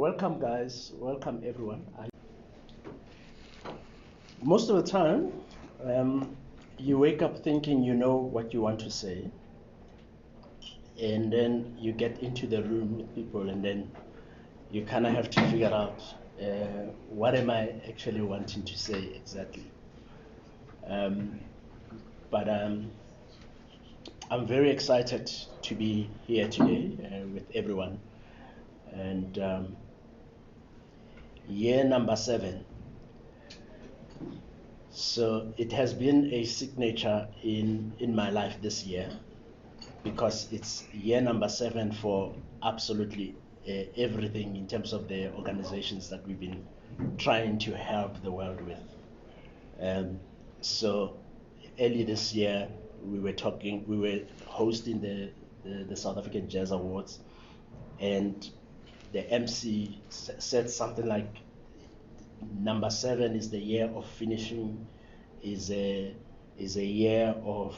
Welcome, guys. Welcome, everyone. Most of the time, you wake up thinking you know what you want to say, and then you get into the room with people, and then you kind of have to figure out what am I actually wanting to say exactly. But I'm very excited to be here today with everyone. And year number 7. So it has been a signature in my life this year, because it's year number 7 for absolutely everything in terms of the organizations that we've been trying to help the world with. So early this year, we were hosting the South African Jazz Awards, and the MC said something like, number 7 is the year of finishing, is a year of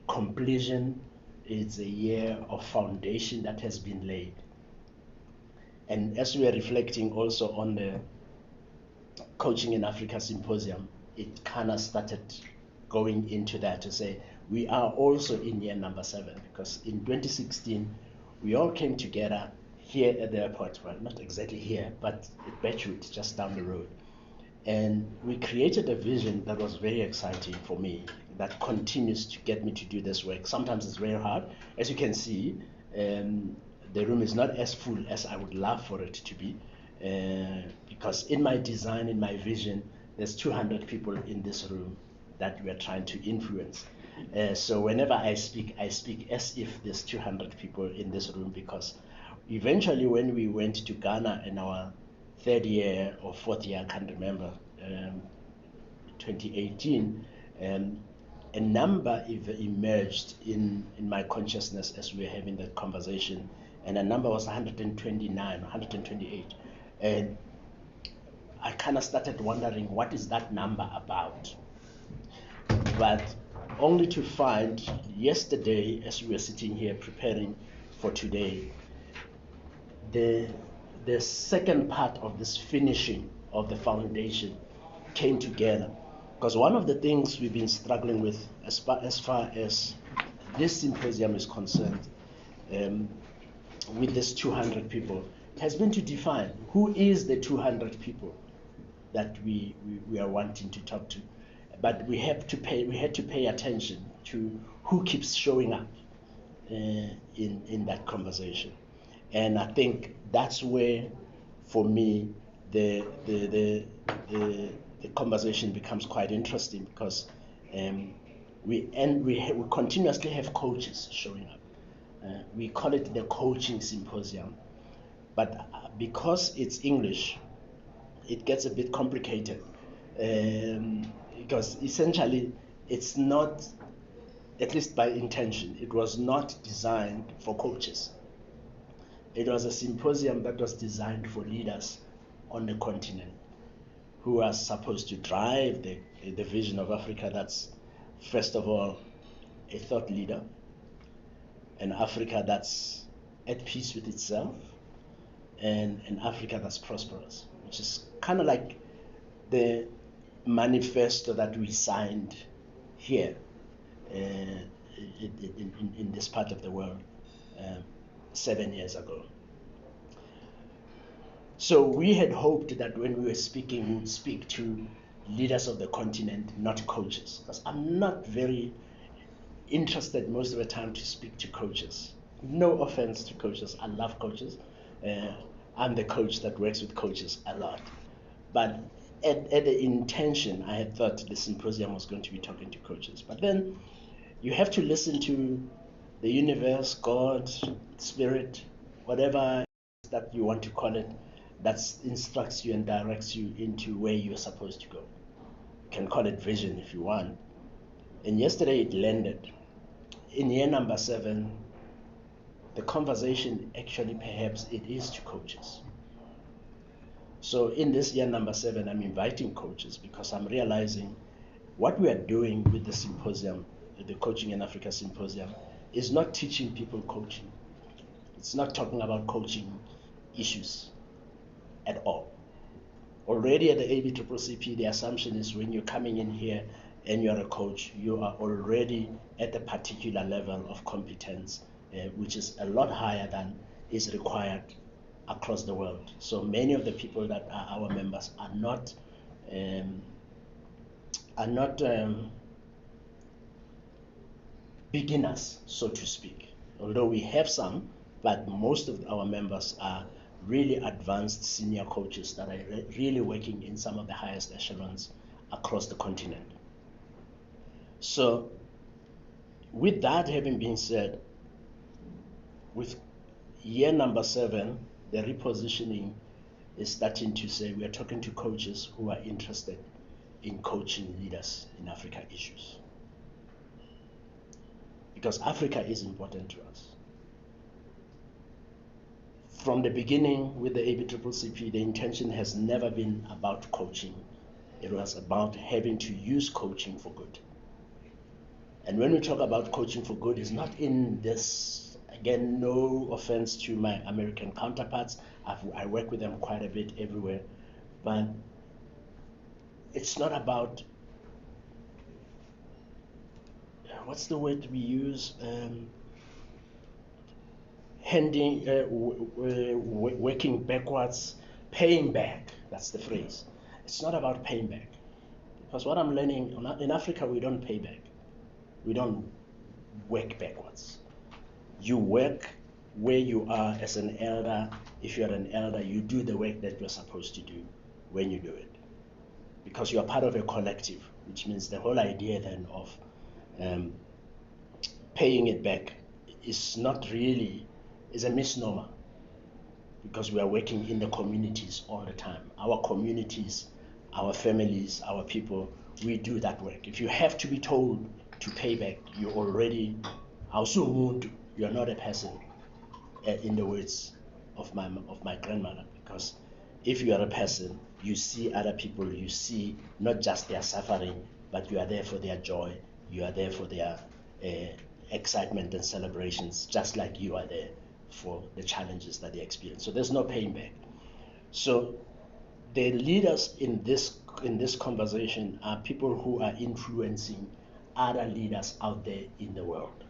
completion, it's a year of foundation that has been laid. And as we are reflecting also on the Coaching in Africa Symposium, it kind of started going into that to say we are also in year number 7, because in 2016 we all came together here at the airport, well, not exactly here, but at Birchwood, just down the road. And we created a vision that was very exciting for me, that continues to get me to do this work. Sometimes it's very hard. As you can see, the room is not as full as I would love for it to be, because in my design, in my vision, there's 200 people in this room that we are trying to influence. So whenever I speak as if there's 200 people in this room, because eventually when we went to Ghana in our 3rd year or 4th year, I can't remember, 2018, a number emerged in my consciousness as we were having that conversation, and a number was 129, 128. And I kind of started wondering, what is that number about? But only to find yesterday, as we were sitting here preparing for today, the second part of this finishing of the foundation came together. Because one of the things we've been struggling with as far as this symposium is concerned, with this 200 people, has been to define who is the 200 people that we are wanting to talk to. But we had to pay attention to who keeps showing up in that conversation. And I think that's where, for me, the conversation becomes quite interesting, because we continuously have coaches showing up. We call it the Coaching Symposium, but because it's English, it gets a bit complicated, because essentially it's not, at least by intention, it was not designed for coaches. It was a symposium that was designed for leaders on the continent, who are supposed to drive the vision of Africa. That's, first of all, a thought leader, an Africa that's at peace with itself, and an Africa that's prosperous, which is kind of like the manifesto that we signed here in this part of the world 7 years ago. So we had hoped that when we were speaking, we would speak to leaders of the continent, not coaches, because I'm not very interested most of the time to speak to coaches. No offense to coaches, I love coaches. I'm the coach that works with coaches a lot. But at the intention, I had thought the symposium was going to be talking to coaches. But then you have to listen to the universe, God, Spirit, whatever that you want to call it, that instructs you and directs you into where you're supposed to go. You can call it vision if you want. And yesterday it landed. In year number 7, the conversation actually perhaps it is to coaches. So in this year number 7, I'm inviting coaches, because I'm realizing what we are doing with the symposium, the Coaching in Africa Symposium, is not teaching people coaching. It's not talking about coaching issues. at all. Already at the ABCCCP, the assumption is when you're coming in here and you're a coach, you are already at a particular level of competence, which is a lot higher than is required across the world. So many of the people that are our members are not beginners, so to speak. Although we have some, but most of our members are really advanced senior coaches that are really working in some of the highest echelons across the continent. So with that having been said, with year number 7, the repositioning is starting to say we are talking to coaches who are interested in coaching leaders in Africa issues. Because Africa is important to us. From the beginning with the ABCCCP, the intention has never been about coaching. It was about having to use coaching for good. And when we talk about coaching for good, it's not in this, again, no offense to my American counterparts. I work with them quite a bit everywhere. But it's not about, what's the word we use? Working backwards, paying back. That's the phrase. It's not about paying back. Because what I'm learning, in Africa, we don't pay back. We don't work backwards. You work where you are as an elder. If you're an elder, you do the work that you're supposed to do when you do it. Because you are part of a collective, which means the whole idea then of paying it back is not really, is a misnomer. Because we are working in the communities all the time. Our communities, our families, our people, we do that work. If you have to be told to pay back, you already, you're not a person, in the words of my grandmother. Because if you are a person, you see other people, you see not just their suffering, but you are there for their joy, you are there for their excitement and celebrations, just like you are there for the challenges that they experience. So there's no paying back. So the leaders in this conversation are people who are influencing other leaders out there in the world.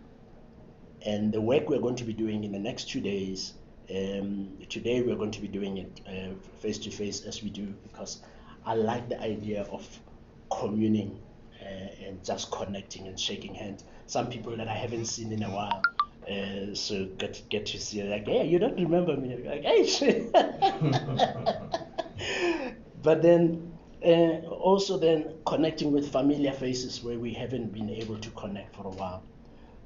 And the work we're going to be doing in the next 2 days, today we're going to be doing it face-to-face as we do, because I like the idea of communing and just connecting and shaking hands. Some people that I haven't seen in a while, so get to see, like, hey, you don't remember me? Like, hey. But then also then connecting with familiar faces where we haven't been able to connect for a while.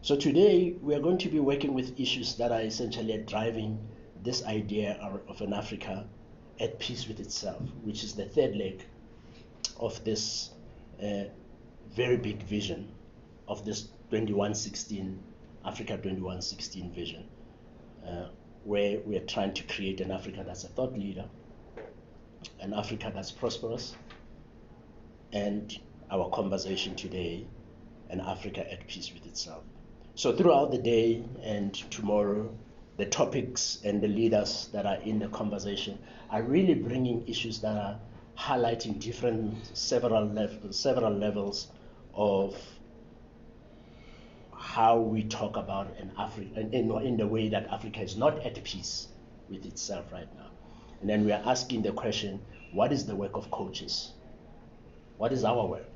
So today we are going to be working with issues that are essentially driving this idea of an Africa at peace with itself, which is the third leg of this very big vision of this 2116 Africa 2116 vision, where we are trying to create an Africa that's a thought leader, an Africa that's prosperous, and our conversation today, an Africa at peace with itself. So throughout the day and tomorrow, the topics and the leaders that are in the conversation are really bringing issues that are highlighting several levels of how we talk about an Africa in the way that Africa is not at peace with itself right now. And then we are asking the question, what is the work of coaches? What is our work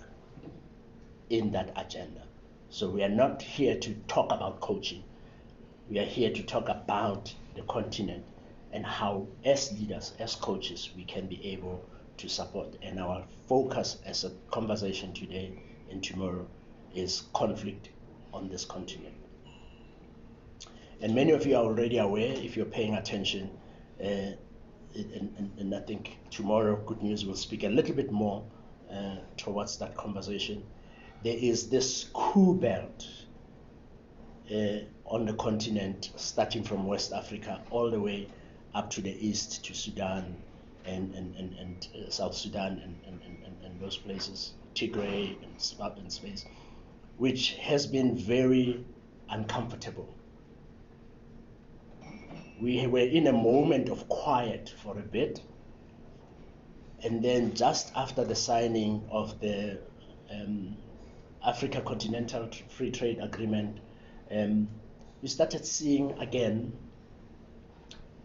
in that agenda? So we are not here to talk about coaching. We are here to talk about the continent and how, as leaders, as coaches, we can be able to support. And our focus as a conversation today and tomorrow is conflict on this continent. And many of you are already aware, if you're paying attention, and I think tomorrow, Good News will speak a little bit more towards that conversation. There is this coup belt on the continent, starting from West Africa all the way up to the east to Sudan and South Sudan and those places, Tigray and space, which has been very uncomfortable. We were in a moment of quiet for a bit, And then just after the signing of the Africa Continental Free Trade Agreement, we started seeing again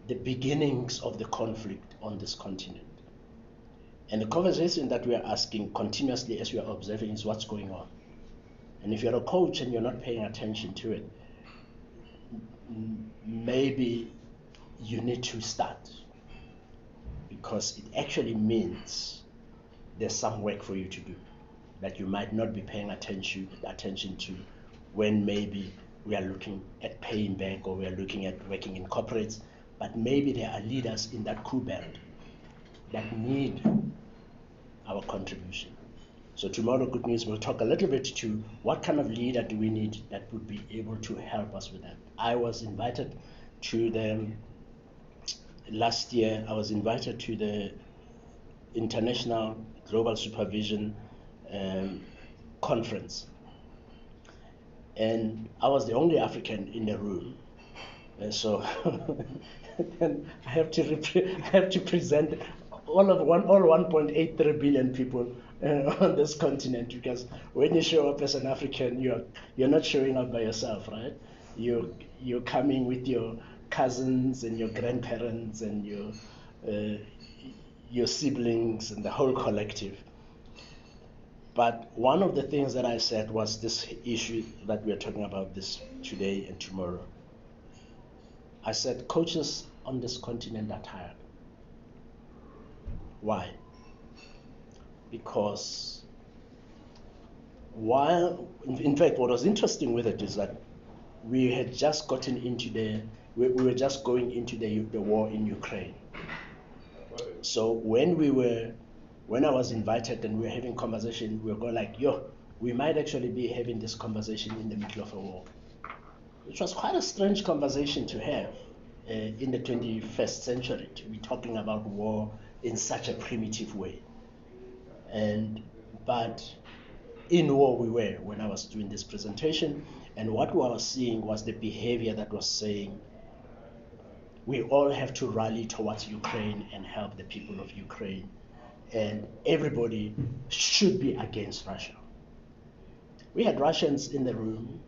the beginnings of the conflict on this continent. And the conversation that we are asking continuously as we are observing is what's going on. And if you're a coach and you're not paying attention to it, maybe you need to start, because it actually means there's some work for you to do that you might not be paying attention to when maybe we are looking at paying back or we are looking at working in corporates, but maybe there are leaders in that crew band that need our contribution. So tomorrow, Good News will talk a little bit to what kind of leader do we need that would be able to help us with that. Last year I was invited to the International Global Supervision Conference. And I was the only African in the room. And so then I have to present all 1.83 billion people on this continent, because when you show up as an African, you're not showing up by yourself, right? You're coming with your cousins and your grandparents and your siblings and the whole collective. But one of the things that I said was this issue that we are talking about this today and tomorrow. I said coaches on this continent are tired. Why? Because in fact, what was interesting with it is that we had just gotten into we were just going into the war in Ukraine. So when I was invited and we were having conversation, we were going like, we might actually be having this conversation in the middle of a war. Which was quite a strange conversation to have in the 21st century, to be talking about war in such a primitive way. But in war we were when I was doing this presentation, and what I was seeing was the behavior that was saying we all have to rally towards Ukraine and help the people of Ukraine, and everybody should be against Russia. We had Russians in the room,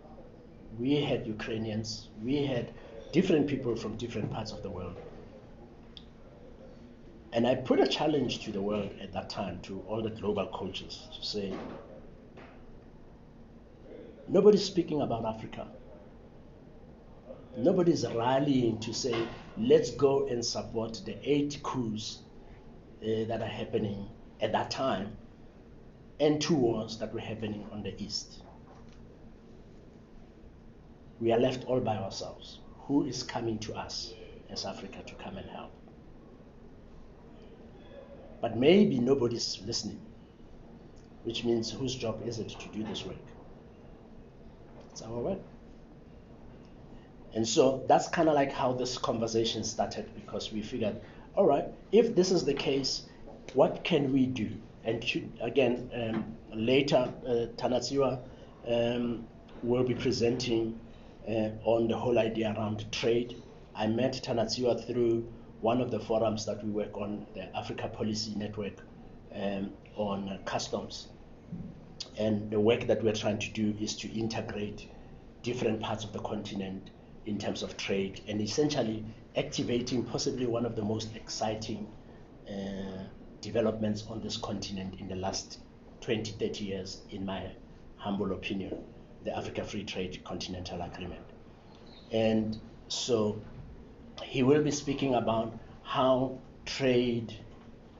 we had Ukrainians, we had different people from different parts of the world. And I put a challenge to the world at that time, to all the global coaches, to say, nobody's speaking about Africa. Nobody's rallying to say, let's go and support the 8 coups that are happening at that time, and 2 wars that were happening on the east. We are left all by ourselves. Who is coming to us as Africa to come and help? But maybe nobody's listening, which means whose job is it to do this work? It's our work. And so that's kind of like how this conversation started, because we figured, all right, if this is the case, what can we do? And later, Tanatsiwa will be presenting on the whole idea around trade. I met Tanatsiwa through one of the forums that we work on, the Africa Policy Network, on customs. And the work that we're trying to do is to integrate different parts of the continent in terms of trade, and essentially activating possibly one of the most exciting developments on this continent in the last 20, 30 years, in my humble opinion, the Africa Free Trade Continental Agreement. And so he will be speaking about how trade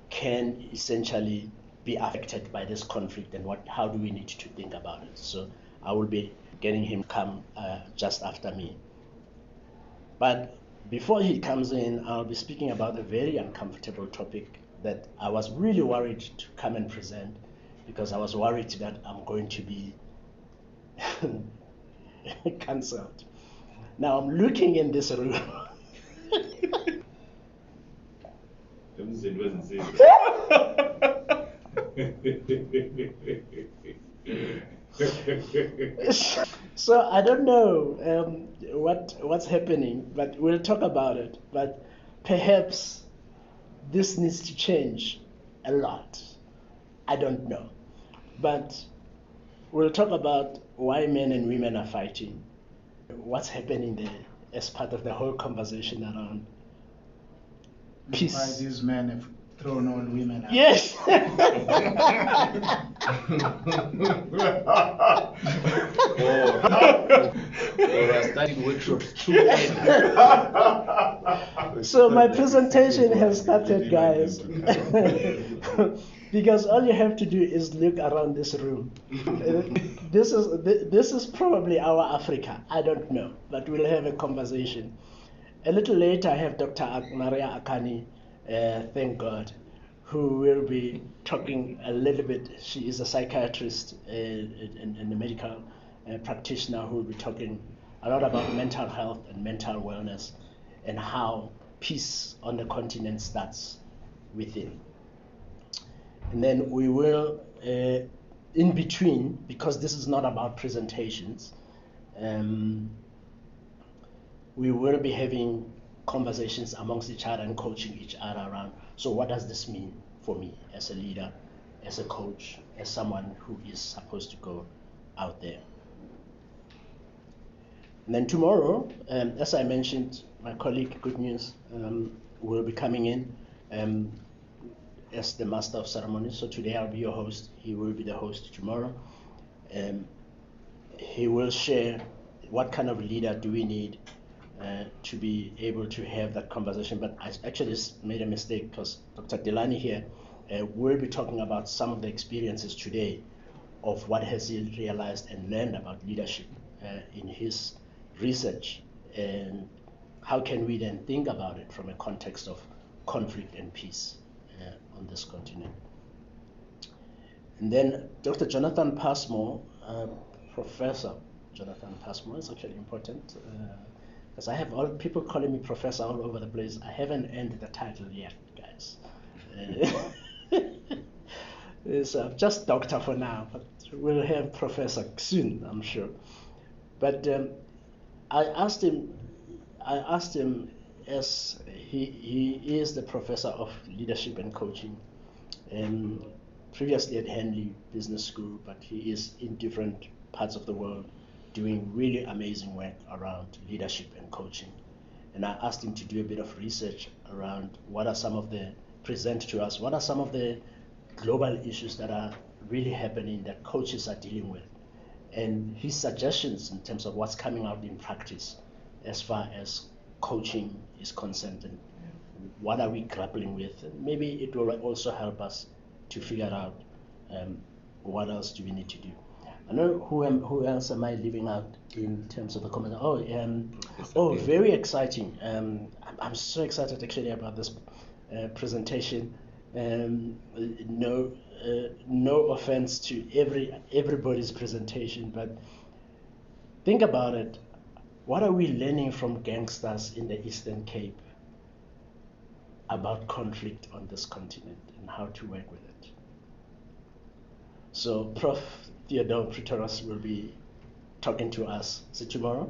can essentially be affected by this conflict, and how do we need to think about it. So I will be getting him come just after me. But before he comes in, I'll be speaking about a very uncomfortable topic that I was really worried to come and present, because I was worried that I'm going to be cancelled. Now I'm looking in this room. So I don't know what's happening, but we'll talk about it. But perhaps this needs to change, a lot. I don't know. But we'll talk about why men and women are fighting, what's happening there as part of the whole conversation around peace. Why these men have thrown all women out. Yes. Studying workshops too. So my presentation has started, guys. Because all you have to do is look around this room. This is probably our Africa. I don't know, but we'll have a conversation. A little later, I have Dr. Maria Akani, thank God, who will be talking a little bit. She is a psychiatrist and a medical practitioner who will be talking a lot about mental health and mental wellness and how peace on the continent starts within. And then we will, in between, because this is not about presentations, we will be having conversations amongst each other and coaching each other around. So what does this mean for me as a leader, as a coach, as someone who is supposed to go out there? And then tomorrow, as I mentioned, my colleague, Good News, will be coming in as the master of ceremonies. So today I'll be your host. He will be the host tomorrow. He will share what kind of leader do we need to be able to have that conversation. But I actually made a mistake because Dr. Delani here will be talking about some of the experiences today of what has he realized and learned about leadership in his research, and how can we then think about it from a context of conflict and peace on this continent. And then Dr. Jonathan Passmore, Professor Jonathan Passmore, is actually important because I have all people calling me professor all over the place. I haven't earned the title yet, guys. So just doctor for now, but we'll have professor soon, I'm sure. But I asked him as he is the professor of leadership and coaching, previously at Henley Business School, but he is in different parts of the world doing really amazing work around leadership and coaching. And I asked him to do a bit of research around what are some of the global issues that are really happening that coaches are dealing with, and his suggestions in terms of what's coming out in practice as far as coaching is concerned, and what are we grappling with. And maybe it will also help us to figure out what else do we need to do. I know who else am I leaving out in terms of the comment? Very exciting. I'm so excited actually about this presentation. No offense to everybody's presentation, but think about it. What are we learning from gangsters in the Eastern Cape about conflict on this continent and how to work with it? So Prof. Theodore Pretorius will be talking to us. Is it tomorrow?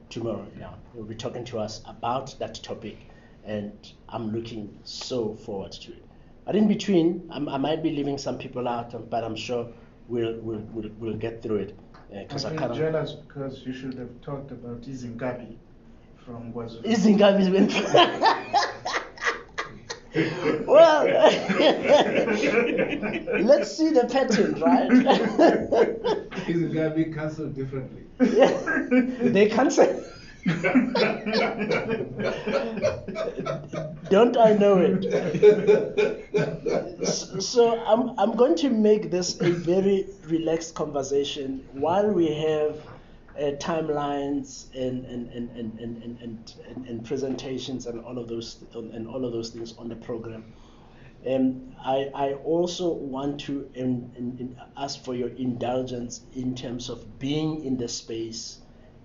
Tomorrow, yeah. He'll be talking to us about that topic, and I'm looking so forward to it. But in between, I might be leaving some people out, but I'm sure we'll get through it. I'm jealous because you should have talked about Izingabi from KwaZulu. Izingabi went. Well, let's see the pattern, right? Izingabi cancelled differently. Yeah, they cancel. Don't I know it? So I'm going to make this a very relaxed conversation while we have timelines and presentations and all of those things on the program. I also want to ask for your indulgence in terms of being in the space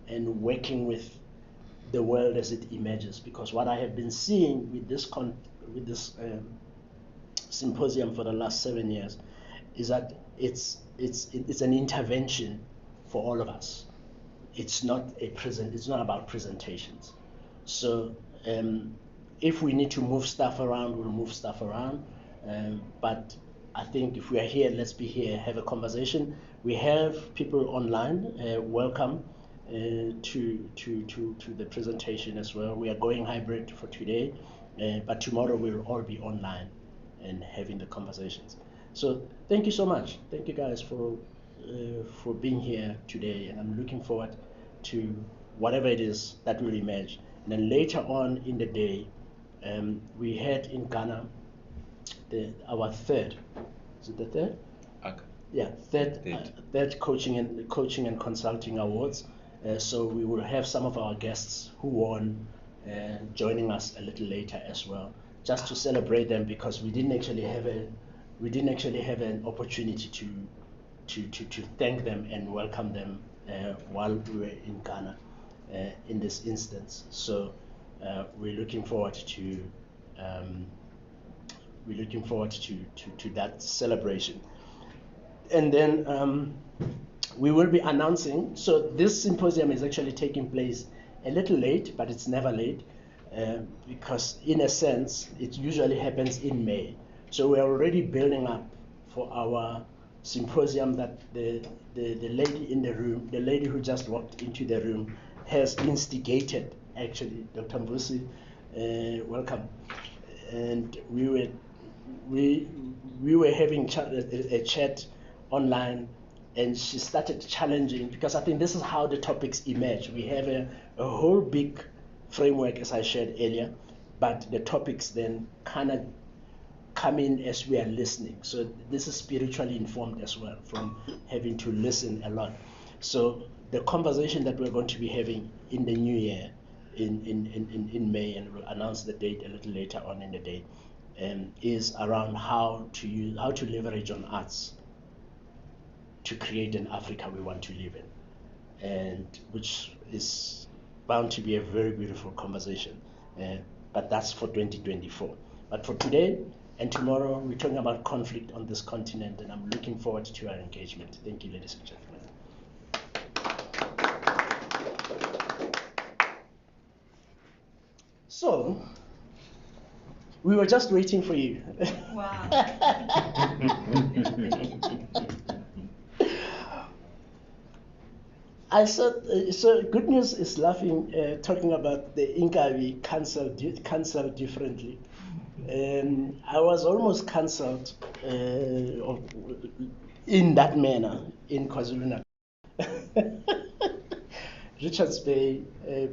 and working with the world as it emerges, because what I have been seeing with this symposium for the last 7 years is that it's an intervention for all of us. It's not about presentations. So if we need to move stuff around, we'll move stuff around. But I think if we are here, let's be here, have a conversation. We have people online. Welcome to the presentation as well. We are going hybrid for today, but tomorrow we'll all be online and having the conversations. So thank you so much. Thank you guys for being here today, and I'm looking forward to whatever it is that will emerge. And then later on in the day, we had in Ghana our third. Is it the third? Okay. Yeah, third coaching and consulting awards. So we will have some of our guests who won joining us a little later as well, just to celebrate them, because we didn't actually have an opportunity to thank them and welcome them while we were in Ghana in this instance. So we're looking forward to that celebration. And then we will be announcing, so this symposium is actually taking place a little late, but it's never late, because in a sense, it usually happens in May. So we're already building up for our symposium that the lady in the room, the lady who just walked into the room, has instigated, actually, Dr. Mbusi, welcome. And we were having a chat online, and she started challenging, because I think this is how the topics emerge. We have a whole big framework, as I shared earlier, but the topics then kind of come in as we are listening. So this is spiritually informed as well, from having to listen a lot. So the conversation that we're going to be having in the new year, in May, and we'll announce the date a little later on in the day, is around how to leverage on arts to create an Africa we want to live in, and which is bound to be a very beautiful conversation. But that's for 2024. But for today and tomorrow, we're talking about conflict on this continent, and I'm looking forward to our engagement. Thank you, ladies and gentlemen. So, we were just waiting for you. Wow. I said, so Good News is laughing, talking about the Inkavi cancelled differently. I was almost cancelled in that manner in KwaZulu-Natal. Richards Bay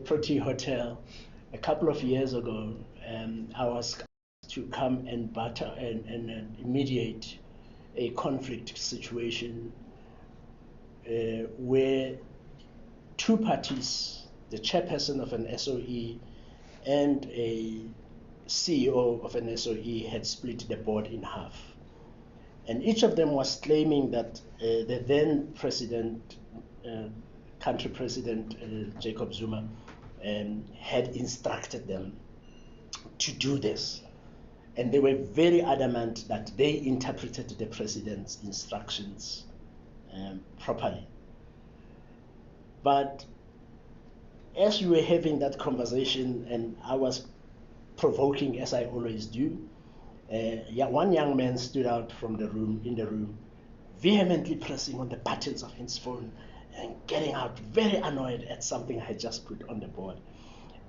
Protea Hotel, a couple of years ago, I was asked to come and mediate a conflict situation where two parties, the chairperson of an SOE and a CEO of an SOE, had split the board in half. And each of them was claiming that the then president, country president, Jacob Zuma, had instructed them to do this. And they were very adamant that they interpreted the president's instructions properly. But as we were having that conversation, and I was provoking, as I always do, one young man stood out from the room, vehemently pressing on the buttons of his phone and getting out, very annoyed at something I had just put on the board.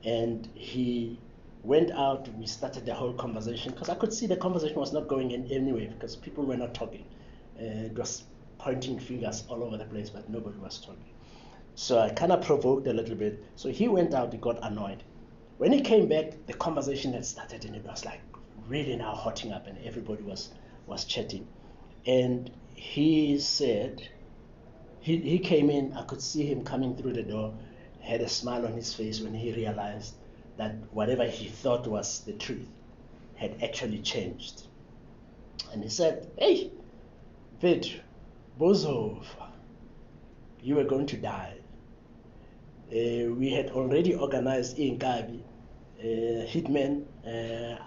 And he went out. We started the whole conversation, because I could see the conversation was not going in anywhere, because people were not talking. It was pointing fingers all over the place, but nobody was talking. So I kind of provoked a little bit. So he went out, he got annoyed. When he came back, the conversation had started, and it was like really now hotting up, and everybody was chatting. And he said, he came in, I could see him coming through the door, had a smile on his face when he realized that whatever he thought was the truth had actually changed. And he said, "Hey, Vid, Bozov, you were going to die. We had already organized Inkabi, hitmen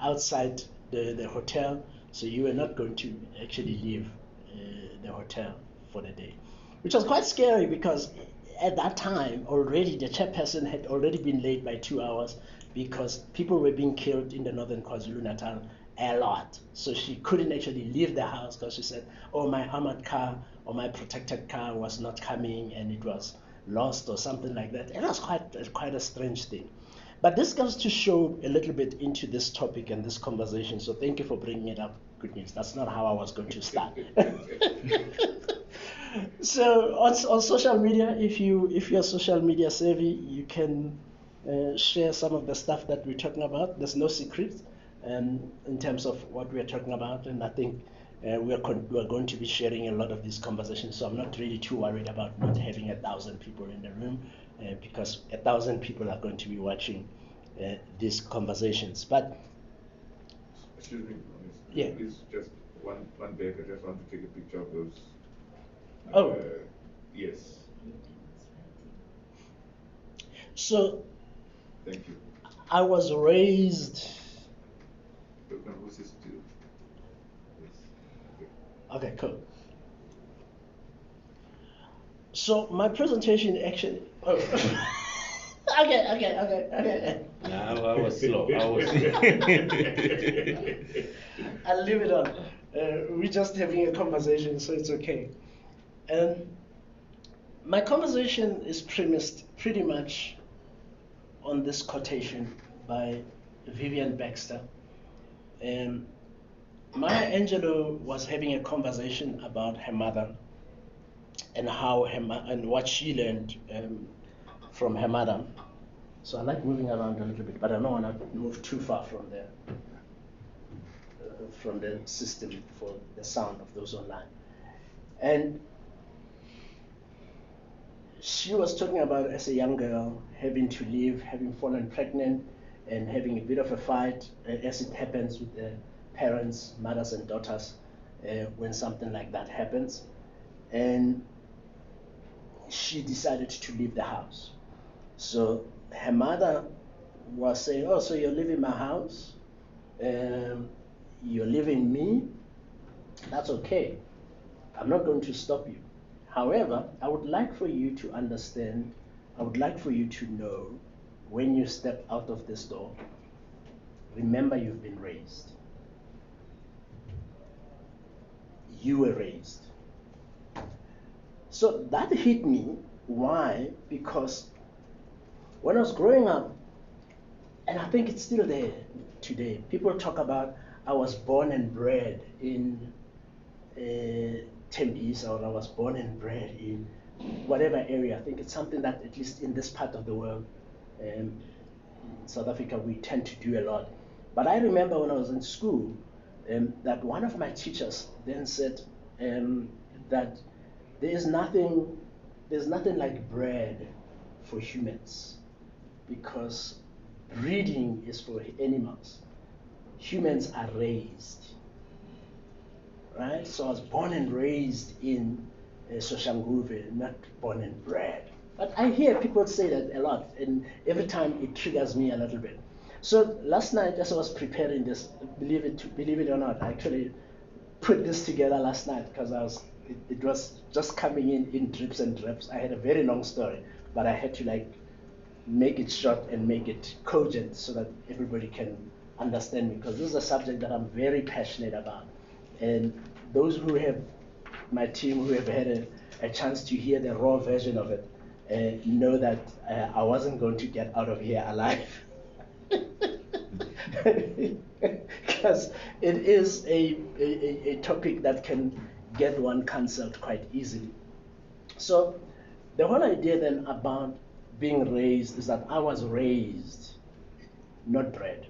outside the hotel, so you were not going to actually leave the hotel for the day." Which was quite scary, because at that time already the chairperson had already been late by 2 hours, because people were being killed in the northern KwaZulu-Natal a lot. So she couldn't actually leave the house because she said, oh, my armored car or my protected car was not coming and it was lost or something like that. It was quite a strange thing. But this goes to show a little bit into this topic and this conversation. So thank you for bringing it up. Good news. That's not how I was going to start. So on social media, if you're social media savvy, you can share some of the stuff that we're talking about. There's no secret in terms of what we're talking about, and I think we're going to be sharing a lot of these conversations. So I'm not really too worried about not having 1,000 people in the room, because 1,000 people are going to be watching these conversations. But excuse me, yeah, please just one back. I just want to take a picture of those. Oh. Yes. So thank you. I was raised. Who's this to? Yes. Okay, cool. So my presentation actually. Oh. Okay. Nah, I was slow. I'll leave it on. We're just having a conversation, so it's okay. My conversation is premised pretty much on this quotation by Vivian Baxter. Maya Angelou was having a conversation about her mother and how and what she learned from her mother. So I like moving around a little bit, but I don't want to move too far from the system for the sound of those online. And she was talking about, as a young girl, having to leave, having fallen pregnant, and having a bit of a fight, as it happens with the parents, mothers and daughters, when something like that happens. And she decided to leave the house. So her mother was saying, oh, so you're leaving my house? You're leaving me? That's okay. I'm not going to stop you. However, I would like for you to understand, I would like for you to know, when you step out of this door, remember you've been raised. You were raised. So that hit me. Why? Because when I was growing up, and I think it's still there today, people talk about I was born and bred in Tembisa, or I was born and bred in whatever area. I think it's something that, at least in this part of the world, in South Africa, we tend to do a lot. But I remember when I was in school, that one of my teachers then said that there's nothing like bread for humans, because breeding is for animals. Humans are raised. Right? So I was born and raised in Soshanguve, not born and bred. But I hear people say that a lot, and every time it triggers me a little bit. So last night, as I was preparing this, believe it or not, I actually put this together last night because it was just coming in drips and drips. I had a very long story, but I had to make it short and make it cogent so that everybody can understand me, because this is a subject that I'm very passionate about. And those who have, my team who have had a chance to hear the raw version of it, know that I wasn't going to get out of here alive. Because it is a topic that can get one cancelled quite easily. So the whole idea then about being raised is that I was raised, not bred.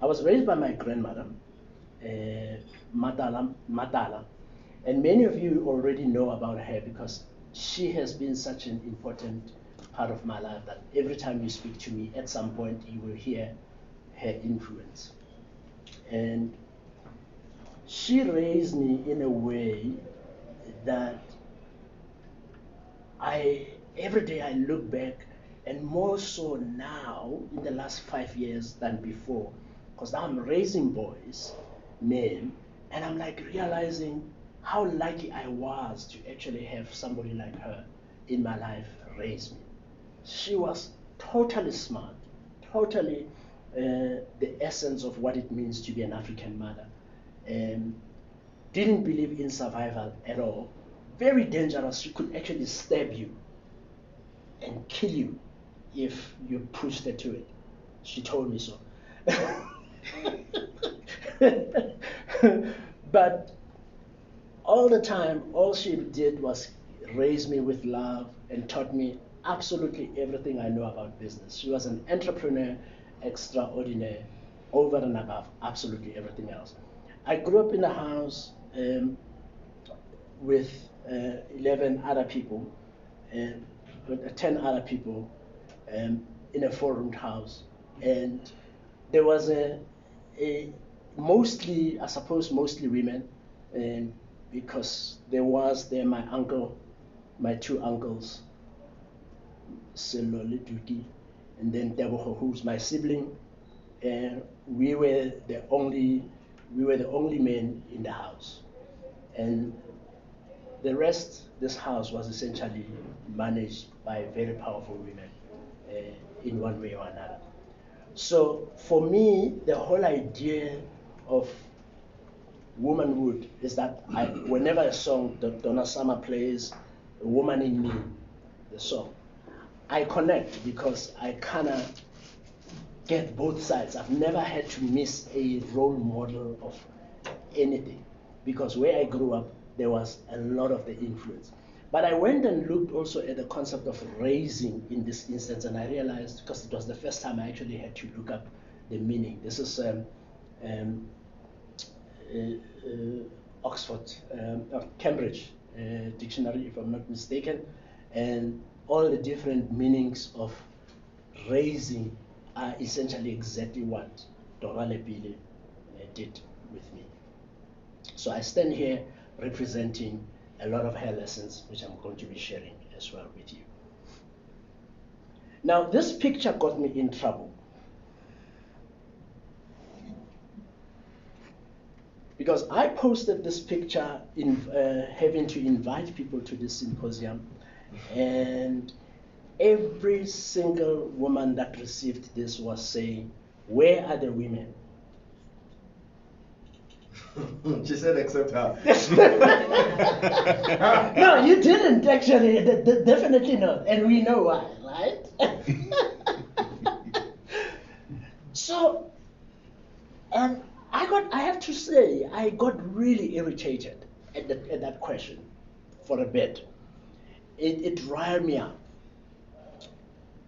I was raised by my grandmother, Matala, and many of you already know about her because she has been such an important part of my life that every time you speak to me, at some point you will hear her influence. And she raised me in a way that every day I look back, and more so now in the last 5 years than before, because now I'm raising boys, men, and I'm realizing how lucky I was to actually have somebody like her in my life raise me. She was totally smart, totally the essence of what it means to be an African mother. Didn't believe in survival at all. Very dangerous. She could actually stab you and kill you if you pushed her to it. She told me so. But all the time, all she did was raise me with love and taught me absolutely everything I know about business. She was an entrepreneur extraordinaire, over and above absolutely everything else. I grew up in a house with 11 other people, 10 other people in a 4-roomed house. And there was a mostly, I suppose, mostly women, because there my uncle, my 2 uncles, Sello Letuki, and then Deboho, who's my sibling, and we were the only men in the house, and the rest, this house was essentially managed by very powerful women in one way or another. So for me, the whole idea of womanhood is that whenever a song that Donna Summer plays, "A Woman in Me," the song, I connect because I kind of get both sides. I've never had to miss a role model of anything, because where I grew up, there was a lot of the influence. But I went and looked also at the concept of raising in this instance, and I realized, because it was the first time I actually had to look up the meaning. This is Oxford, Cambridge dictionary, if I'm not mistaken, and all the different meanings of raising are essentially exactly what Dora Lepile did with me. So I stand here representing a lot of her lessons, which I'm going to be sharing as well with you. Now, this picture got me in trouble, because I posted this picture in having to invite people to this symposium, and every single woman that received this was saying, "Where are the women?" She said, "Except her." No, you didn't actually. Definitely not, and we know why, right? So, and I have to say, I got really irritated at that question for a bit. It riled me up,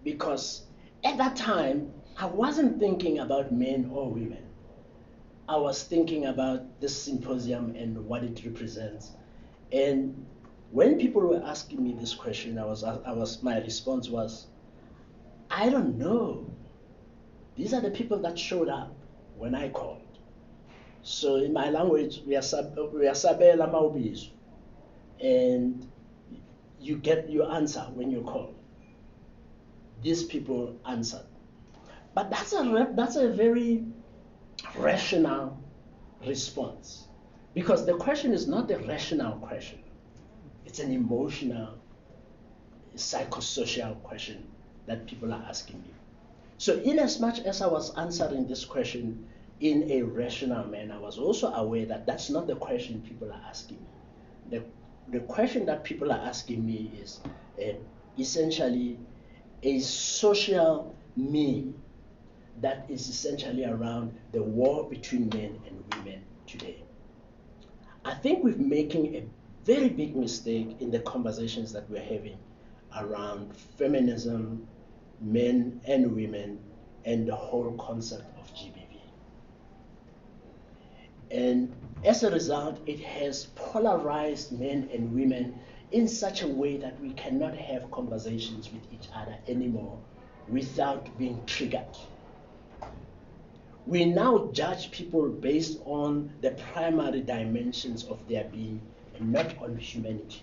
because at that time, I wasn't thinking about men or women. I was thinking about this symposium and what it represents. And when people were asking me this question, my response was, I don't know. These are the people that showed up when I called. So in my language, we are sabela maubizo, and you get your answer when you call. These people answered, but that's a very rational response, because the question is not a rational question. It's an emotional, psychosocial question that people are asking me. So in as much as I was answering this question in a rational manner, I was also aware that that's not the question people are asking me. The question that people are asking me is essentially a social me that is essentially around the war between men and women today. I think we're making a very big mistake in the conversations that we're having around feminism, men and women, and the whole concept of GBV. And as a result, it has polarized men and women in such a way that we cannot have conversations with each other anymore without being triggered. We now judge people based on the primary dimensions of their being and not on humanity.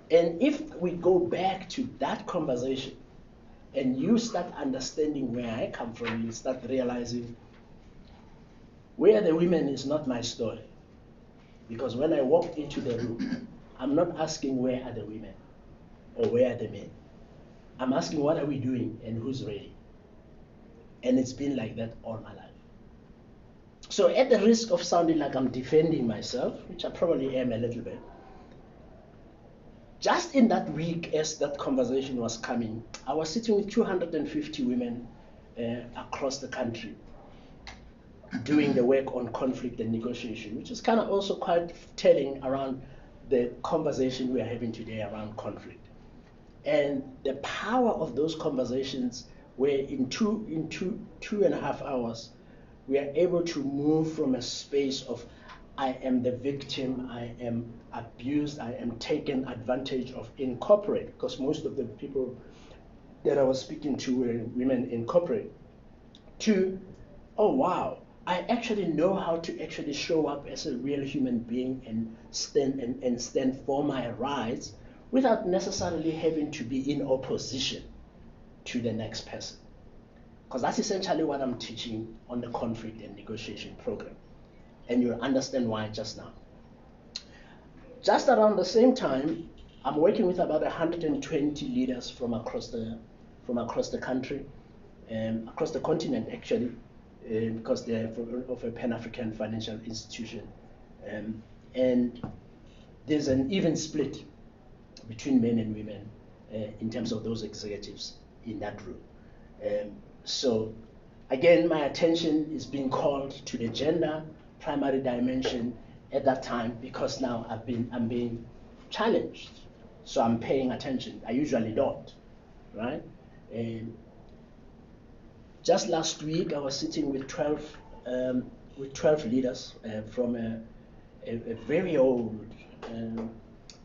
And if we go back to that conversation and you start understanding where I come from, you start realizing where the women is not my story. Because when I walked into the room, I'm not asking where are the women or where are the men. I'm asking what are we doing and who's ready. And it's been like that all my life. So at the risk of sounding like I'm defending myself, which I probably am a little bit, just in that week as that conversation was coming, I was sitting with 250 women across the country doing the work on conflict and negotiation, which is kind of also quite telling around the conversation we are having today around conflict. And the power of those conversations where in two and a half hours, we are able to move from a space of I am the victim, I am abused, I am taken advantage of in corporate, because most of the people that I was speaking to were women in corporate, to, oh wow, I actually know how to actually show up as a real human being and stand for my rights without necessarily having to be in opposition to the next person. Because that's essentially what I'm teaching on the conflict and negotiation program. And you'll understand why just now. Just around the same time, I'm working with about 120 leaders from across the country, across the continent actually, because they're of a Pan-African financial institution. And there's an even split between men and women in terms of those executives in that room. So again, my attention is being called to the gender primary dimension at that time because now I'm being challenged. So I'm paying attention. I usually don't, right? Just last week, I was sitting with 12 leaders from a very old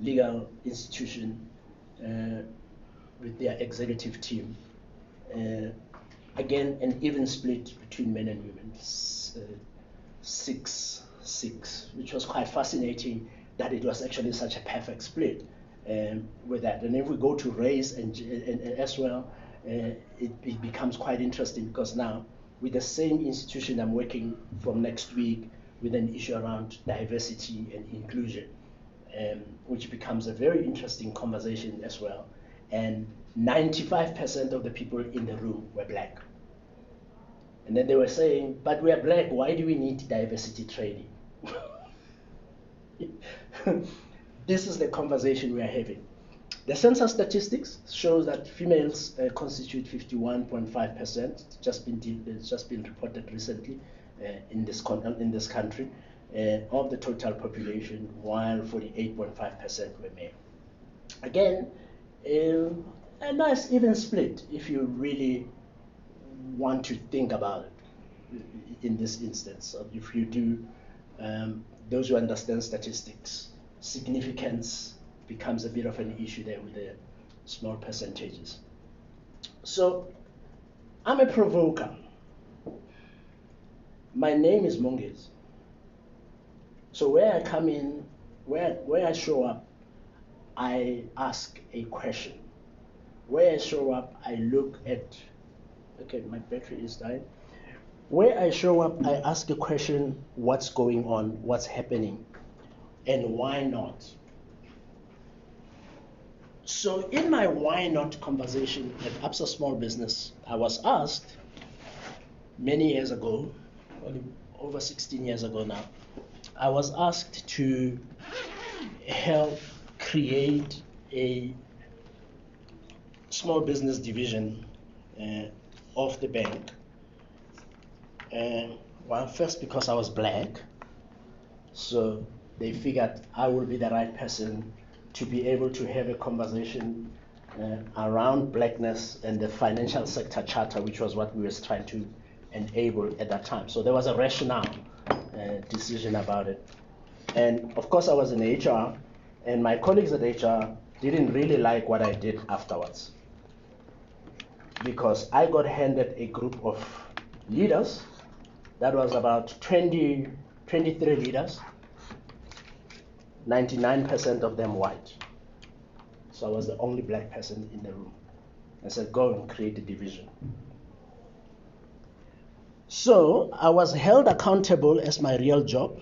legal institution with their executive team. Again, an even split between men and women, 6-6, which was quite fascinating that it was actually such a perfect split with that. And if we go to race and as well, it becomes quite interesting because now with the same institution I'm working from next week with an issue around diversity and inclusion, which becomes a very interesting conversation as well. And 95% of the people in the room were black. And then they were saying, but we are black, why do we need diversity training? This is the conversation we are having. The census statistics shows that females constitute 51.5%. It's just been reported recently in this country of the total population, while 48.5% were male. Again, a nice even split if you really want to think about it in this instance. If you do, those who understand statistics, significance becomes a bit of an issue there with the small percentages. So I'm a provoker. My name is Monges. So where I come in, where I show up, I ask a question. Where I show up, I look at, okay, my battery is dying. Where I show up, I ask a question, what's going on, what's happening, and why not? So in my why not conversation at ABSA Small Business, I was asked many years ago, over 16 years ago now, I was asked to help create a small business division of the bank. Well, first because I was black, so they figured I would be the right person to be able to have a conversation around blackness and the financial sector charter, which was what we were trying to enable at that time. So there was a rationale decision about it. And of course I was in HR, and my colleagues at HR didn't really like what I did afterwards, because I got handed a group of leaders that was about 23 leaders, 99% of them white. So I was the only black person in the room. I said, go and create a division. So I was held accountable as my real job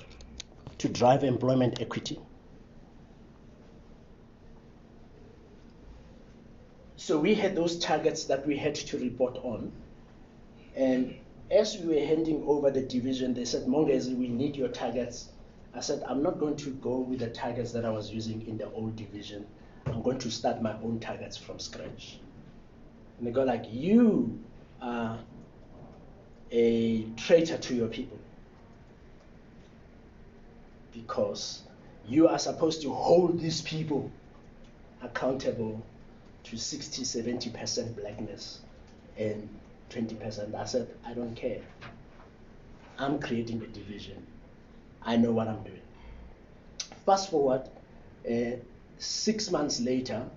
to drive employment equity. So we had those targets that we had to report on. And as we were handing over the division, they said, Mongezi, we need your targets. I said, I'm not going to go with the targets that I was using in the old division. I'm going to start my own targets from scratch. And they go like, you are a traitor to your people, because you are supposed to hold these people accountable to 60-70% blackness and 20%. I said, I don't care. I'm creating a division. I know what I'm doing. Fast forward, 6 months later,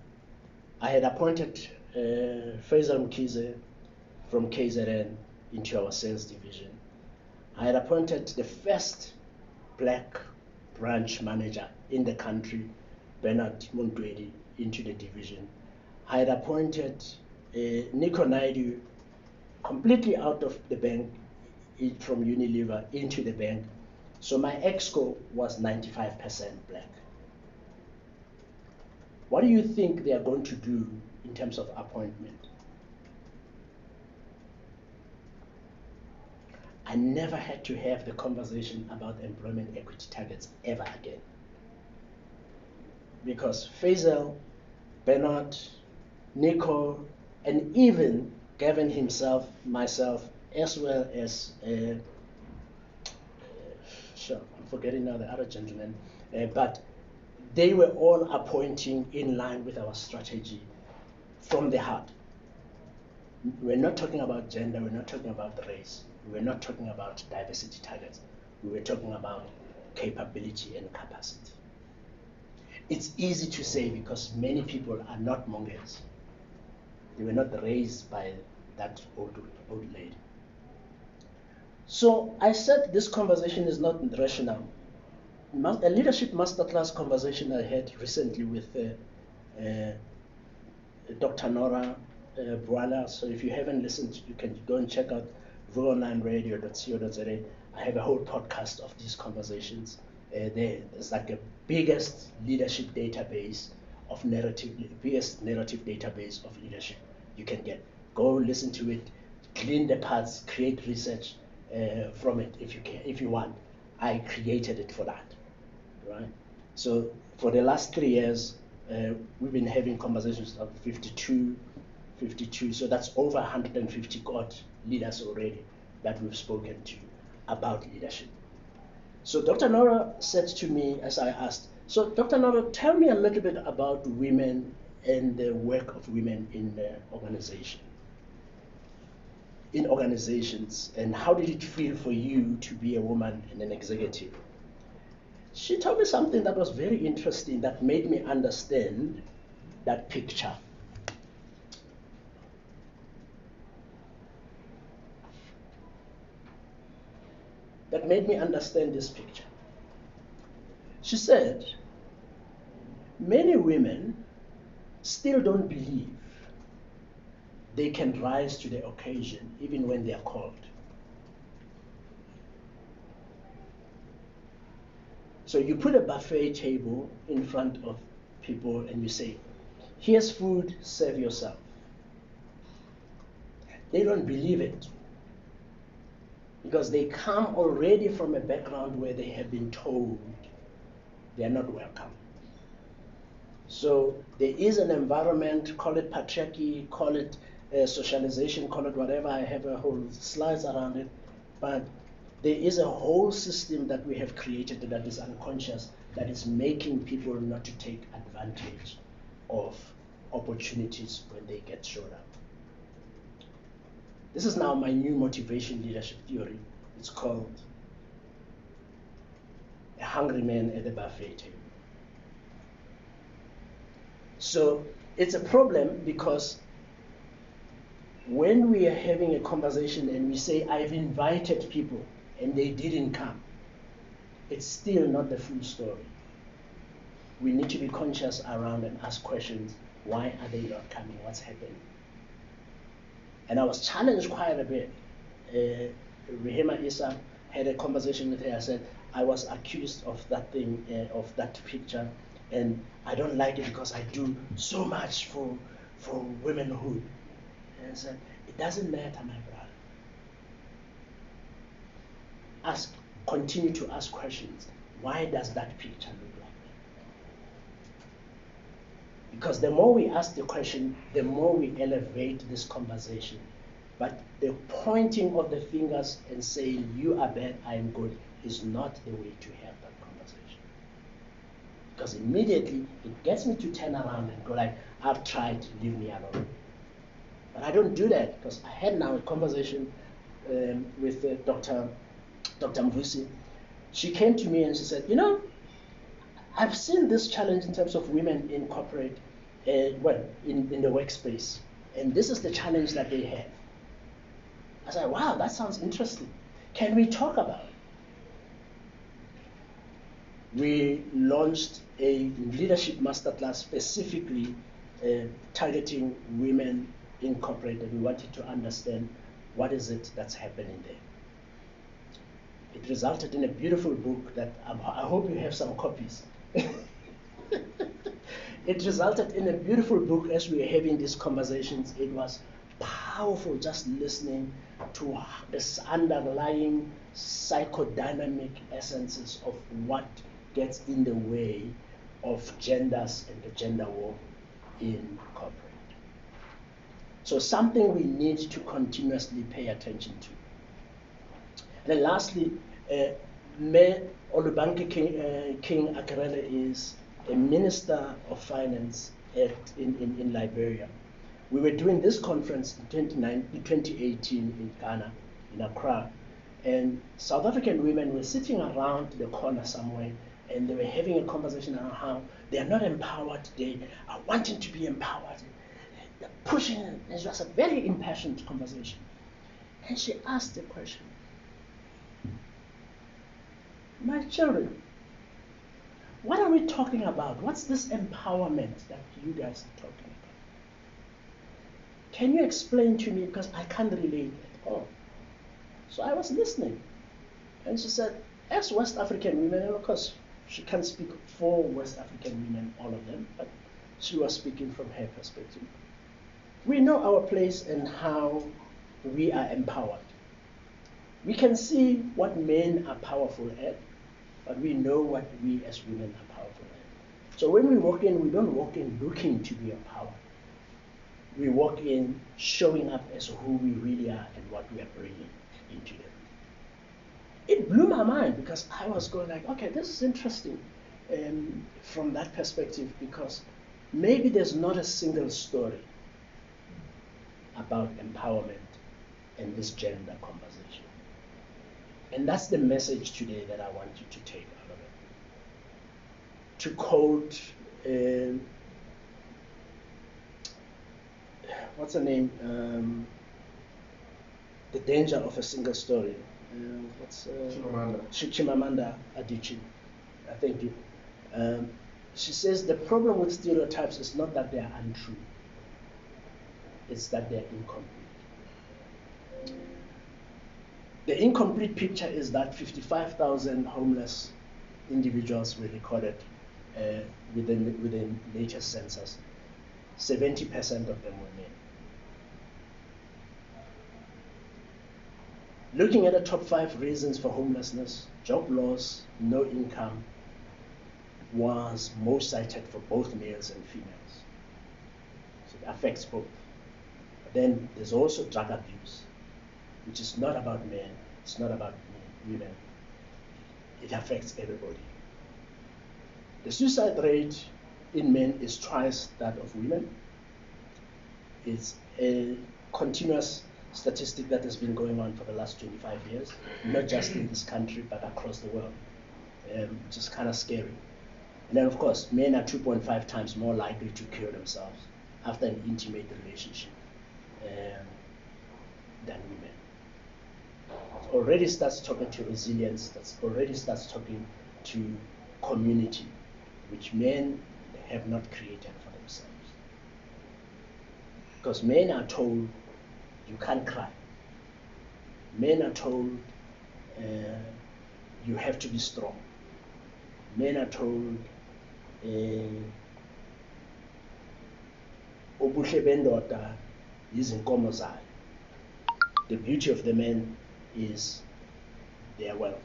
I had appointed Faisal Mkize from KZN into our sales division. I had appointed the first black branch manager in the country, Bernard Montwedi, into the division. I had appointed Nico Naidu completely out of the bank from Unilever into the bank. So my exco was 95% black. What do you think they are going to do in terms of appointment? I never had to have the conversation about employment equity targets ever again. Because Faisal, Bernard, Nico, and even Gavin himself, myself, as well as, sure, I'm forgetting now the other gentleman, but they were all appointing in line with our strategy from the heart. We're not talking about gender, we're not talking about race, we're not talking about diversity targets, we were talking about capability and capacity. It's easy to say because many people are not Mongers. They were not raised by that old lady. So I said this conversation is not rational. A leadership masterclass conversation I had recently with Dr. Nora Bwala. So if you haven't listened, you can go and check out vuonlineradio.co.za. I have a whole podcast of these conversations. There's like a biggest leadership database of biggest narrative database of leadership you can get. Go listen to it, clean the parts, create research from it if you want. I created it for that, right? So for the last 3 years, we've been having conversations of 52. So that's over 150 leaders already that we've spoken to about leadership. So Dr. Nora said to me as I asked, so Dr. Nora, tell me a little bit about women and the work of women in the organization. In organizations, and how did it feel for you to be a woman and an executive? She told me something that was very interesting that made me understand that picture. That made me understand this picture. She said, many women still don't believe they can rise to the occasion even when they are called. So you put a buffet table in front of people and you say, here's food, serve yourself. They don't believe it because they come already from a background where they have been told they are not welcome. So there is an environment, call it patriarchy, call it socialization, call it whatever. I have a whole slides around it, but there is a whole system that we have created that is unconscious, that is making people not to take advantage of opportunities when they get showed up. This is now my new motivation leadership theory. It's called a hungry man at the buffet table. So it's a problem because when we are having a conversation and we say, I've invited people and they didn't come, it's still not the full story. We need to be conscious around and ask questions. Why are they not coming? What's happening? And I was challenged quite a bit. Rehema Issa had a conversation with her. I said, I was accused of that thing, of that picture, and I don't like it because I do so much for womenhood. And I said, it doesn't matter, my brother. continue to ask questions. Why does that picture look like that? Because the more we ask the question, the more we elevate this conversation. But the pointing of the fingers and saying, you are bad, I am good, is not the way to have that conversation. Because immediately it gets me to turn around and go like, I've tried, leave me alone. But I don't do that, because I had now a conversation with Dr. Mvusi. She came to me and she said, I've seen this challenge in terms of women in corporate, in the workspace. And this is the challenge that they have. I said, wow, that sounds interesting. Can we talk about it? We launched a leadership masterclass specifically targeting women in corporate, and we wanted to understand what is it that's happening there. It resulted in a beautiful book that I hope you have some copies. It resulted in a beautiful book as we were having these conversations. It was powerful just listening to this underlying psychodynamic essences of what gets in the way of genders and the gender war in corporate. So something we need to continuously pay attention to. And then lastly, Me Olubanke King Akerele is a minister of finance in Liberia. We were doing this conference in 2018 in Ghana, in Accra, and South African women were sitting around the corner somewhere, and they were having a conversation around how they are not empowered, they are wanting to be empowered, they're pushing, and it was a very impassioned conversation. And she asked the question, my children, what are we talking about? What's this empowerment that you guys are talking about? Can you explain to me, because I can't relate at all. So I was listening, and she said, as West African women, and of course she can't speak for West African women, all of them, but she was speaking from her perspective. We know our place and how we are empowered. We can see what men are powerful at, but we know what we as women are powerful at. So when we walk in, we don't walk in looking to be empowered. We walk in showing up as who we really are and what we are bringing into them. It blew my mind, because I was going like, okay, this is interesting from that perspective, because maybe there's not a single story about empowerment and this gender conversation. And that's the message today that I want you to take out of it. To quote, what's her name? The Danger of a Single Story. Chimamanda Adichie. Thank you. She says the problem with stereotypes is not that they are untrue, it's that they are incomplete. The incomplete picture is that 55,000 homeless individuals were recorded within latest census. 70% of them were men. Looking at the top 5 reasons for homelessness, job loss, no income was most cited for both males and females. So it affects both. But then there's also drug abuse, which is not about men, it's not about women. It affects everybody. The suicide rate in men is twice that of women. It's a continuous statistic that has been going on for the last 25 years, not just in this country, but across the world, which is kind of scary. And then, of course, men are 2.5 times more likely to kill themselves after an intimate relationship than women. It already starts talking to resilience, that already starts talking to community, which men have not created for themselves. Because men are told, you can't cry. Men are told, you have to be strong. Men are told, obuhle bendoda yizinkomo zayo. The beauty of the man is their wealth.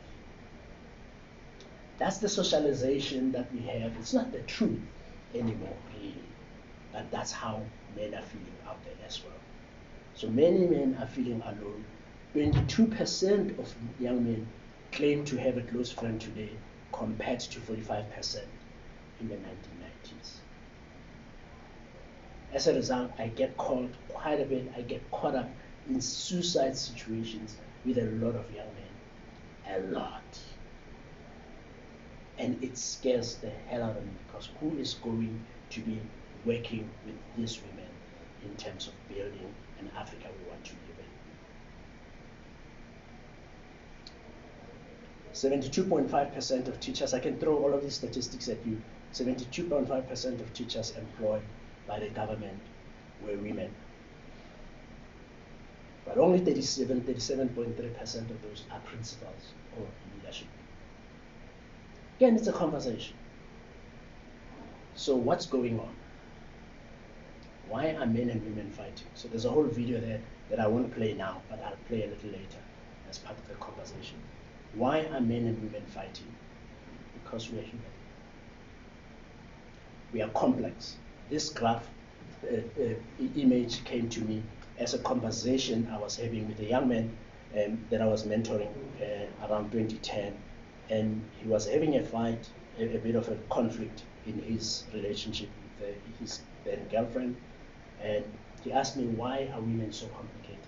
That's the socialization that we have. It's not the truth anymore, really, but that's how men are feeling out there as well. So many men are feeling alone. 22% of young men claim to have a close friend today, compared to 45% in the 1990s. As a result, I get called quite a bit. I get caught up in suicide situations with a lot of young men. A lot. And it scares the hell out of me, because who is going to be working with these women in terms of building an Africa we want to live in? 72.5% of teachers, I can throw all of these statistics at you, 72.5% of teachers employed by the government were women. But only 37.3% of those are principals or leadership. Again, it's a conversation. So what's going on? Why are men and women fighting? So there's a whole video there that I won't play now, but I'll play a little later as part of the conversation. Why are men and women fighting? Because we are human. We are complex. This graph image came to me as a conversation I was having with a young man that I was mentoring around 2010. And he was having a fight, a bit of a conflict in his relationship with his then girlfriend. And he asked me, why are women so complicated?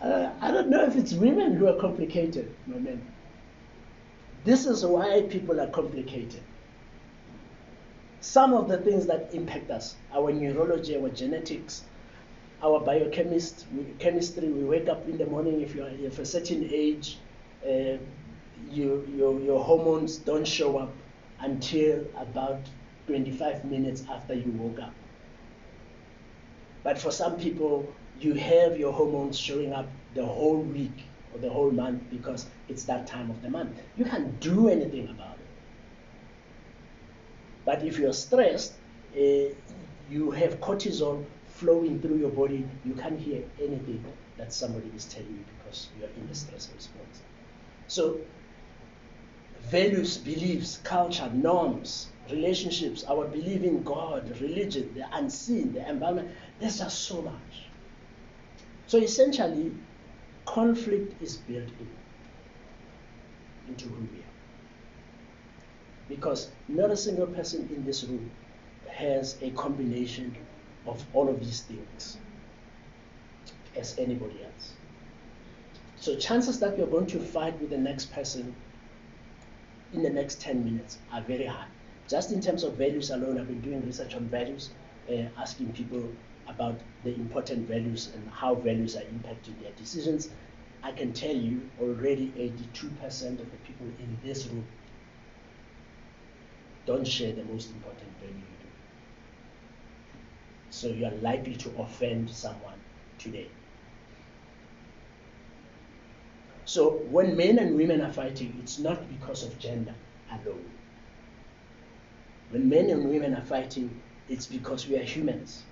I don't know if it's women who are complicated, my men. This is why people are complicated. Some of the things that impact us, our neurology, our genetics, our chemistry, we wake up in the morning, if you're of a certain age, your hormones don't show up until about 25 minutes after you woke up. But for some people, you have your hormones showing up the whole week or the whole month because it's that time of the month. You can't do anything about it. But if you're stressed, you have cortisol flowing through your body, you can't hear anything that somebody is telling you because you're in the stress response. So values, beliefs, culture, norms, relationships, our belief in God, religion, the unseen, the environment, there's just so much. So essentially, conflict is built into who we are. Because not a single person in this room has a combination of all of these things as anybody else. So chances that you're going to fight with the next person in the next 10 minutes are very high. Just in terms of values alone, I've been doing research on values, asking people about the important values and how values are impacting their decisions. I can tell you already 82% of the people in this room don't share the most important value you do. So you are likely to offend someone today. So when men and women are fighting, it's not because of gender alone. When men and women are fighting, it's because we are humans.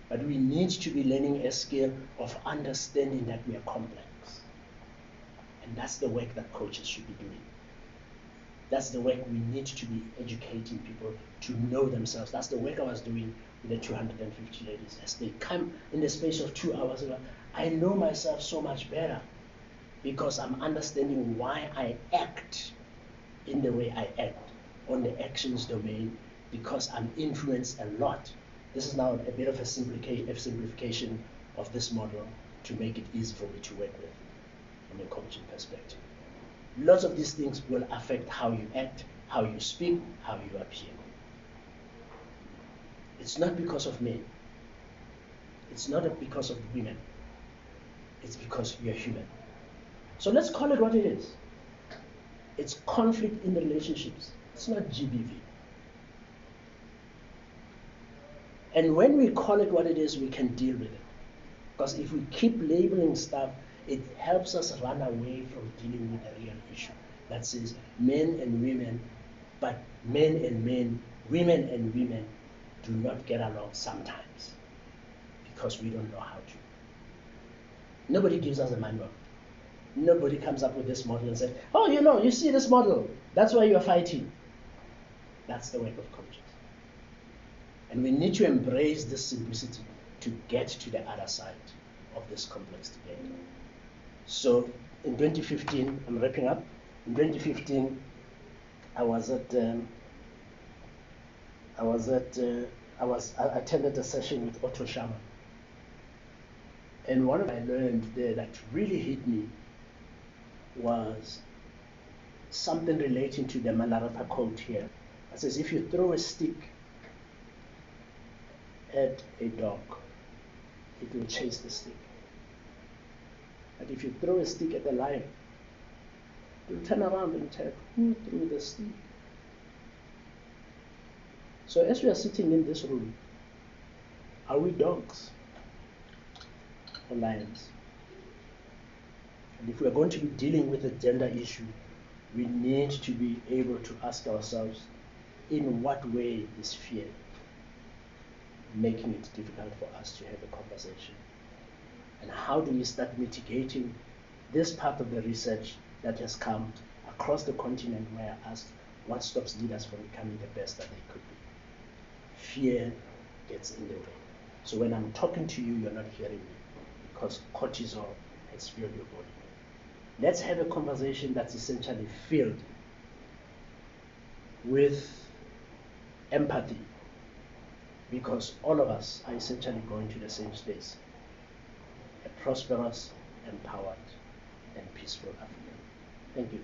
But we need to be learning a skill of understanding that we are complex. And that's the work that coaches should be doing. That's the work we need to be educating people to know themselves. That's the work I was doing with the 250 ladies. As they come in the space of 2 hours, I know myself so much better because I'm understanding why I act in the way I act on the actions domain, because I'm influenced a lot. This is now a bit of a simplification of this model to make it easy for me to work with from a coaching perspective. Lots of these things will affect how you act, how you speak, how you appear. It's not because of men. It's not because of women. It's because you're human. So let's call it what it is. It's conflict in the relationships. It's not GBV. And when we call it what it is, we can deal with it. Because if we keep labeling stuff, it helps us run away from dealing with the real issue. That says men and women, but men and men, women and women do not get along sometimes because we don't know how to. Nobody gives us a manual. Nobody comes up with this model and says, oh, you see this model, that's why you're fighting. That's the work of coaches. And we need to embrace this simplicity to get to the other side of this complex debate. So in 2015, I'm wrapping up. In 2015, I attended a session with Otto Sharma. And one of I learned there that really hit me was something relating to the Malarata quote here. It says, if you throw a stick at a dog, it will chase the stick. But if you throw a stick at a lion, it will turn around and tell who threw the stick. So as we are sitting in this room, are we dogs or lions? And if we are going to be dealing with the gender issue, we need to be able to ask ourselves, in what way is fear making it difficult for us to have a conversation? And how do we start mitigating this part of the research that has come across the continent, where I asked, what stops leaders from becoming the best that they could be? Fear gets in the way. So when I'm talking to you, you're not hearing me because cortisol has filled your body. Let's have a conversation that's essentially filled with empathy, because all of us are essentially going to the same space, a prosperous, empowered, and peaceful Africa. Thank you.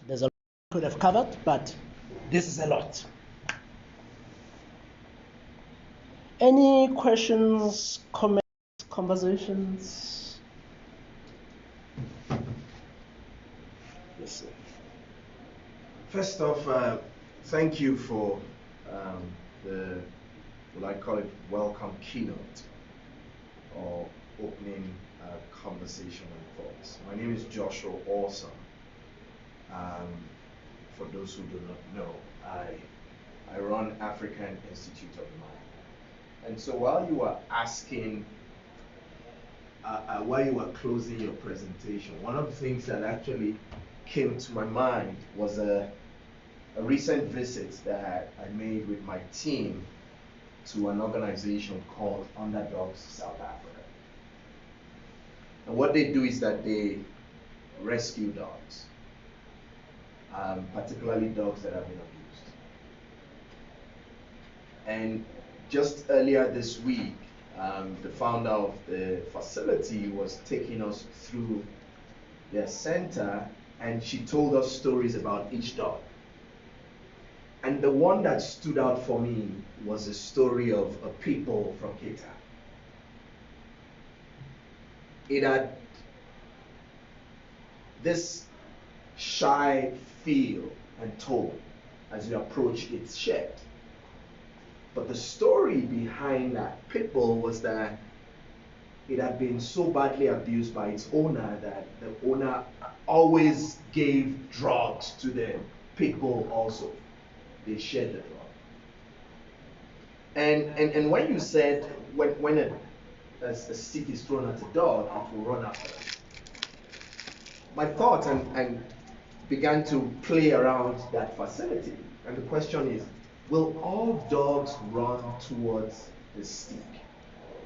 There's a lot I could have covered, but this is a lot. Any questions, comments, conversations? Yes, sir. First off, thank you for the, will I call it, welcome keynote or opening conversation and thoughts. My name is Joshua Awesome. For those who do not know, I run African Institute of Mind. And so while you were asking, while you were closing your presentation, one of the things that actually came to my mind was a recent visit that I made with my team to an organization called Underdogs South Africa. And what they do is that they rescue dogs, particularly dogs that have been abused. And just earlier this week, the founder of the facility was taking us through their center, and she told us stories about each dog. And the one that stood out for me was the story of a pit bull from Cape Town. It had this shy feel and tone as you approach its shed. But the story behind that pit bull was that it had been so badly abused by its owner that the owner always gave drugs to the pit bull also. They shared the drug. And when you said, when a stick is thrown at a dog, it will run after it. My thoughts and began to play around that facility. And the question is, will all dogs run towards the stick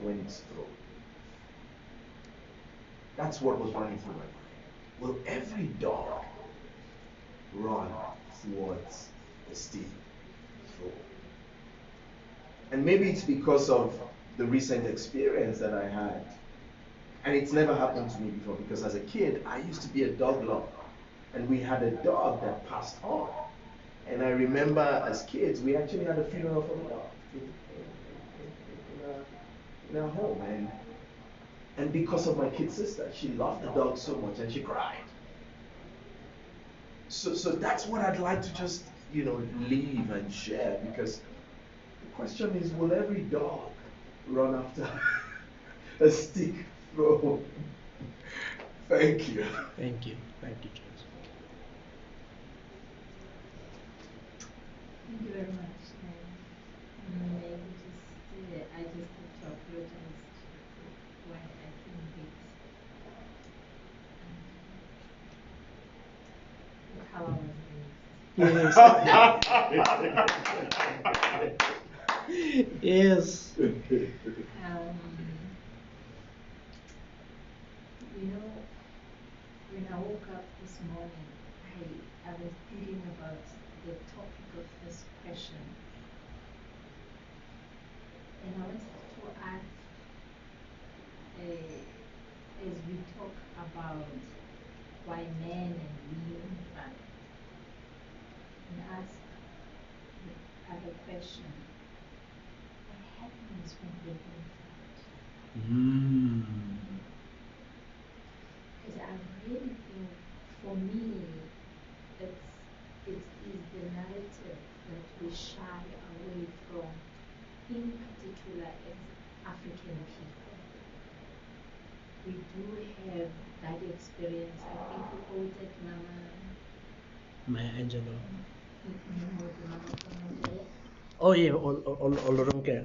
when it's thrown? That's what was running through my mind. Will every dog run towards the stick thrown? And maybe it's because of the recent experience that I had. And it's never happened to me before, because as a kid, I used to be a dog lover. And we had a dog that passed on. And I remember as kids, we actually had a funeral for the dog in our home. And because of my kid sister, she loved the dog so much and she cried. So that's what I'd like to just, leave and share, because the question is, will every dog run after a stick thrown? Thank you. Thank you. Thank you, James. Thank you very much. Maybe just I just have to apologize to why I came late. With how I was raised. Yes. You know, when I woke up this morning, I was thinking about the topic of this question. And I wanted to ask, as we talk about why men and women fight, and ask the other question, what happens when they don't fight? Because I really think, for me, it is the narrative that we shy away from, in particular as African people. We do have that experience. I think we quoted Maya Angelou. Mama. Oh yeah, Olorunke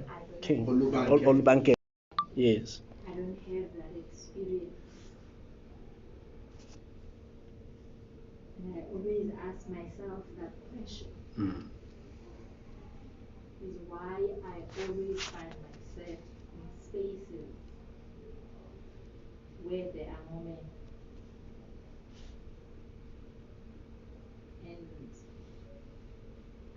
King. Olubanke. Olubanke. Yes. I don't have that experience. And I always ask myself that question. Is why I always find myself in spaces where there are no men. And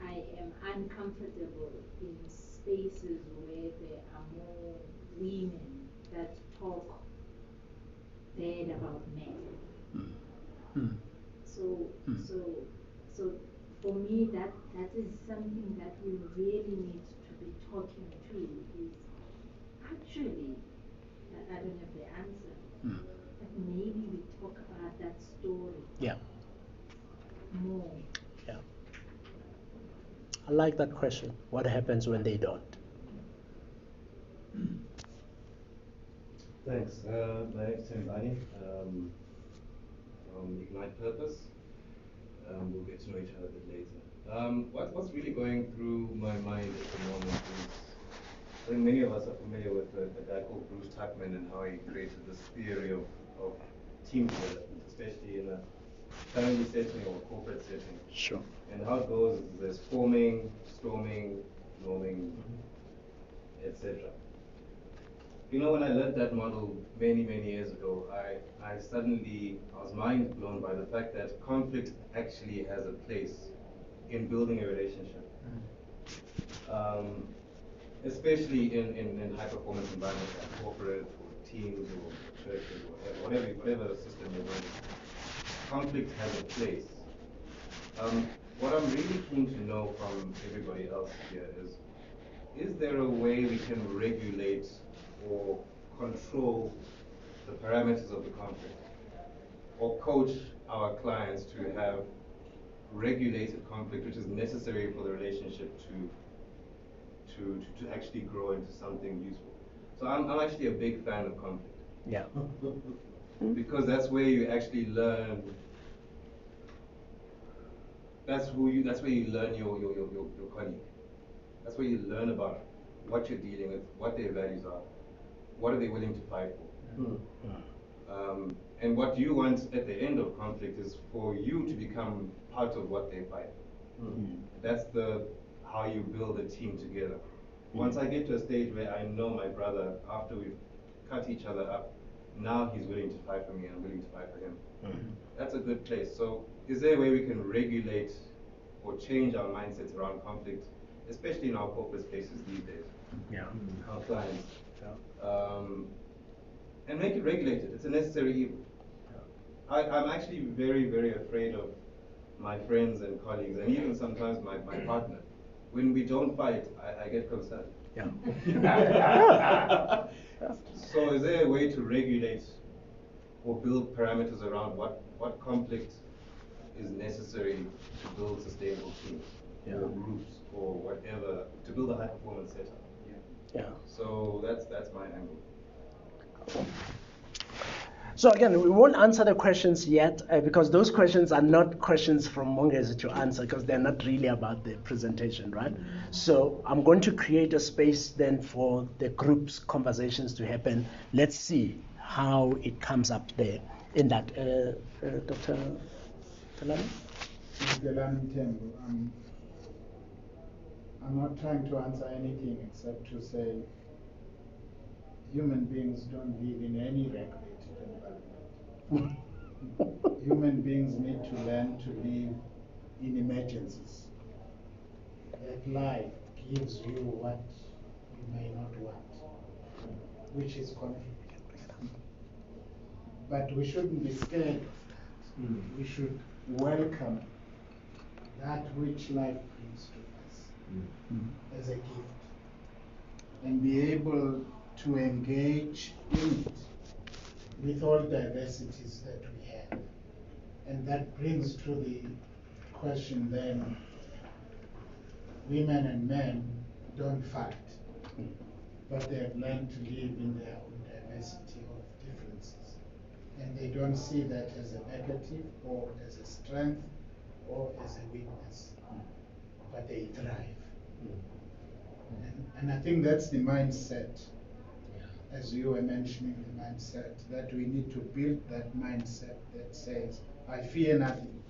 I am uncomfortable in spaces where there are more women that talk bad about men. So for me, that is something that we really need to be talking to. Is actually, I don't have the answer, but maybe we talk about that story. Yeah. More. Yeah. I like that question. What happens when they don't? Thanks. My name is Tim Bani from Ignite Purpose. We'll get to know each other a bit later. What's really going through my mind at the moment is, I think many of us are familiar with a guy called Bruce Tuckman and how he created this theory of team development, especially in a family setting or corporate setting. Sure. And how it goes is there's forming, storming, norming, etc. You know, when I learned that model many years ago, I was mind blown by the fact that conflict actually has a place in building a relationship. Especially in high performance environments like corporate or teams or churches or whatever system you're running. Conflict has a place. What I'm really keen to know from everybody else here is there a way we can regulate or control the parameters of the conflict, or coach our clients to have regulated conflict, which is necessary for the relationship to actually grow into something useful. So I'm actually a big fan of conflict. Yeah. Because that's where you actually learn. That's where you learn your colleague. That's where you learn about what you're dealing with, what their values are, what are they willing to fight for. And what you want at the end of conflict is for you to become part of what they fight for. That's how you build a team together. Once I get to a stage where I know my brother, after we've cut each other up, now he's willing to fight for me and I'm willing to fight for him. That's a good place. So is there a way we can regulate or change our mindsets around conflict, especially in our corporate spaces these days? Yeah. Our clients. And make it regulated. It's a necessary evil. I'm actually very afraid of my friends and colleagues, and even sometimes my partner. When we don't fight, I get concerned. Yeah. So is there a way to regulate or build parameters around what conflict is necessary to build sustainable teams or groups or whatever, to build a high performance setup? Yeah. So that's my angle. So again, we won't answer the questions yet because those questions are not questions from Mongezi to answer because they're not really about the presentation, right? So I'm going to create a space then for the group's conversations to happen. Let's see how it comes up there in that. Dr. Talani? I'm not trying to answer anything except to say human beings don't live in any regulated environment. Human beings need to learn to live in emergencies. That life gives you what you may not want, which is conflict. But we shouldn't be scared of that. We should welcome that which life brings to us as a gift and be able to engage in it with all diversities that we have. And that brings to the question then, women and men don't fight, but they have learned to live in their own diversity of differences. And they don't see that as a negative or as a strength or as a weakness, but they thrive. And I think that's the mindset, as you were mentioning, the mindset, that we need to build that mindset that says, I fear nothing,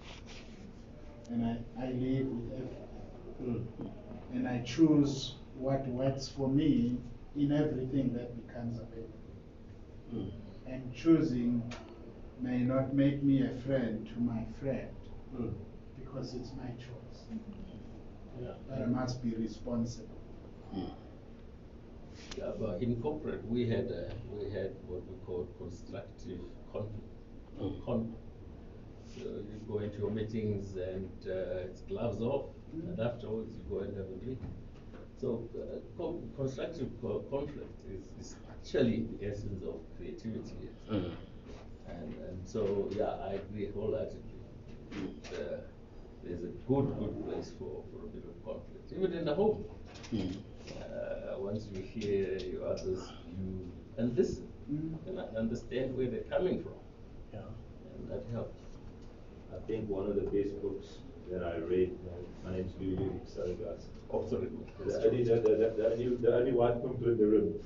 and I live with everything. And I choose what works for me in everything that becomes available. And choosing may not make me a friend to my friend, because it's my choice. But I must be responsible. Yeah, but in corporate we had what we call constructive conflict. So you go into your meetings and it's gloves off, and afterwards you go and have a drink. So constructive conflict is actually the essence of creativity. And so yeah, I agree wholeheartedly. There's a good place for a bit of conflict, even in the home. Once you hear your others' view and listen and understand where they're coming from, and that helps. I think one of the best books that I read, my name's Lulu, sorry guys. Oh, sorry. The only white pimple in the room.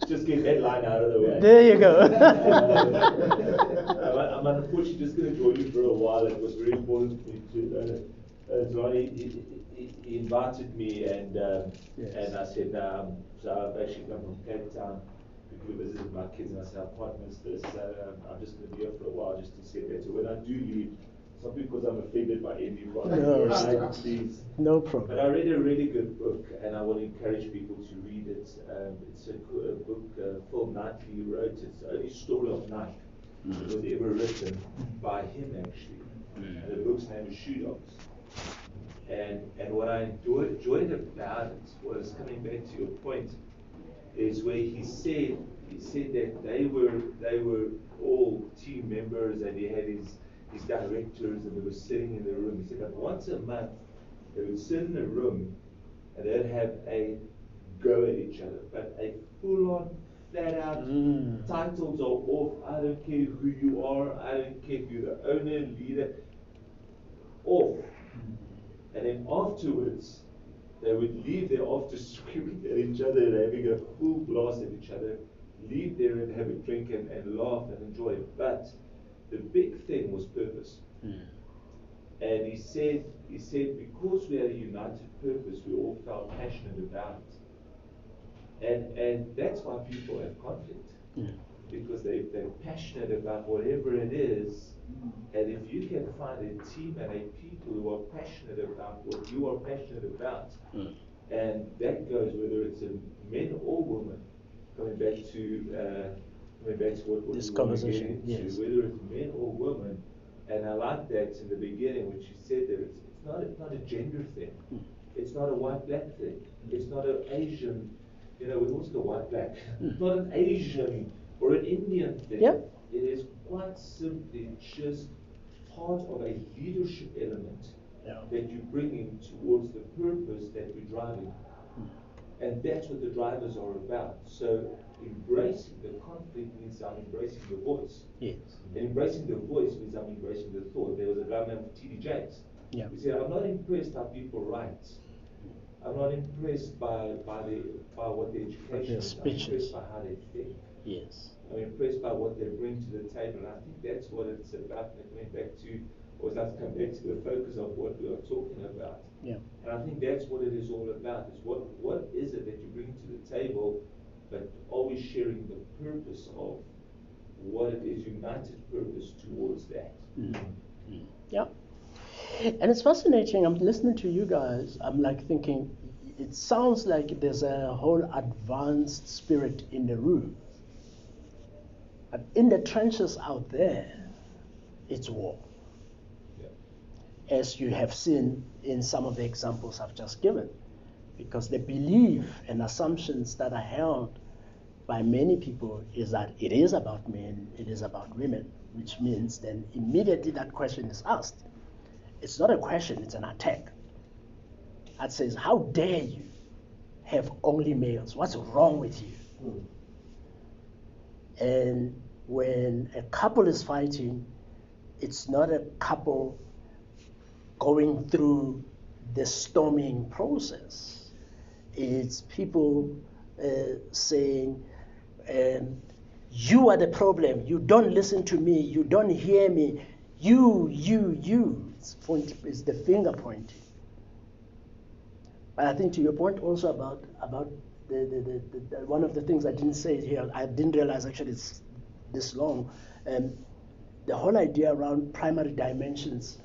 Just get that line out of the way. There you go. I'm unfortunately just going to join you for a while. It was very important for me to learn it. Ronnie, he invited me and I said, so I've actually come from Cape Town. We visited my kids and I said, I can't miss this. I'm just going to be here for a while just to say that. So when I do leave, it's not because I'm offended by anyone. No, please. No problem. But I read a really good book and I want to encourage people to read it. It's a book Phil Knightley wrote. It's the only story of Nike that was ever written by him actually. And the book's name is Shoe Dogs. And what I enjoyed about it was, coming back to your point, is where he said that they were all team members and he had his directors and they were sitting in the room. He said that once a month they would sit in a room and they'd have a go at each other, but a full-on, flat-out titles are off. I don't care who you are. I don't care if you're the owner, leader. Off. And then afterwards, they would leave there after screaming at each other and having a full blast at each other, leave there and have a drink and laugh and enjoy it. But the big thing was purpose. And he said because we had a united purpose, we all felt passionate about it. And that's why people have conflict. Because they're passionate about whatever it is. And if you can find a team and a people who are passionate about what you are passionate about, and that goes whether it's a men or women, coming back to what This we conversation, were getting yes. to, whether it's men or women, and I like that in the beginning when she said that it's not a gender thing, it's not a white-black thing, it's not an Asian, we also go white-black, it's not an Asian or an Indian thing. Yep. It is quite simply just part of a leadership element that you're bringing towards the purpose that we're driving. And that's what the drivers are about. So embracing the conflict means I'm embracing the voice. Yes. And embracing the voice means I'm embracing the thought. There was a guy named T.D. Jakes. Yeah. He said, I'm not impressed how people write. I'm not impressed by what their education is. I'm impressed by how they think. Yes. I'm impressed by what they bring to the table. And I think that's what it's about. And coming back to, or let's come back to the focus of what we are talking about. Yeah. And I think that's what it is all about, is what is it that you bring to the table, but always sharing the purpose of what it is, united purpose towards that. Yeah. And it's fascinating. I'm listening to you guys. I'm like thinking, it sounds like there's a whole advanced spirit in the room. But in the trenches out there, it's war. As you have seen in some of the examples I've just given. Because the belief and assumptions that are held by many people is that it is about men, it is about women, which means then immediately that question is asked. It's not a question, it's an attack. That says, how dare you have only males? What's wrong with you? And when a couple is fighting, it's not a couple going through the storming process. It's people saying, you are the problem, you don't listen to me, you don't hear me, you. It's the finger pointing. But I think to your point also about the one of the things I didn't say here, I didn't realize actually it's this long, the whole idea around primary dimensions.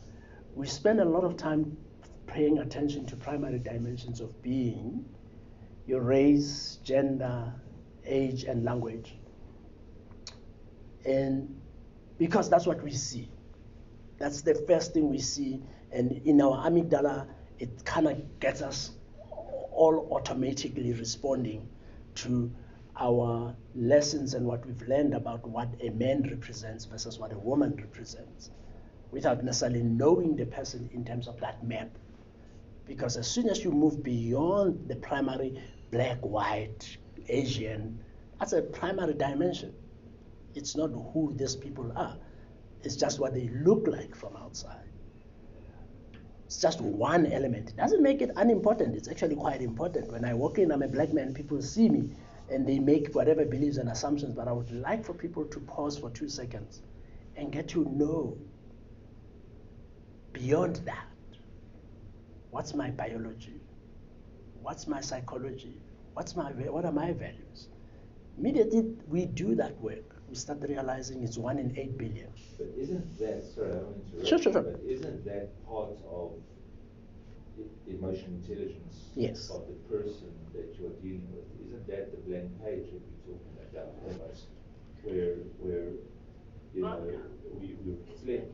We spend a lot of time paying attention to primary dimensions of being, your race, gender, age, and language. And because that's what we see. That's the first thing we see. And in our amygdala, it kind of gets us all automatically responding to our lessons and what we've learned about what a man represents versus what a woman represents, without necessarily knowing the person in terms of that map. Because as soon as you move beyond the primary black, white, Asian, that's a primary dimension. It's not who these people are. It's just what they look like from outside. It's just one element. It doesn't make it unimportant. It's actually quite important. When I walk in, I'm a black man, people see me, and they make whatever beliefs and assumptions, but I would like for people to pause for 2 seconds and get to know beyond that. What's my biology? What's my psychology? What are my values? Immediately we do that work, we start realizing it's 1 in 8 billion. But isn't that, sorry, I don't want to interrupt. Sure. But isn't that part of emotional intelligence Yes. of the person that you're dealing with? Isn't that the blank page that we're talking about almost, where you know we reflect?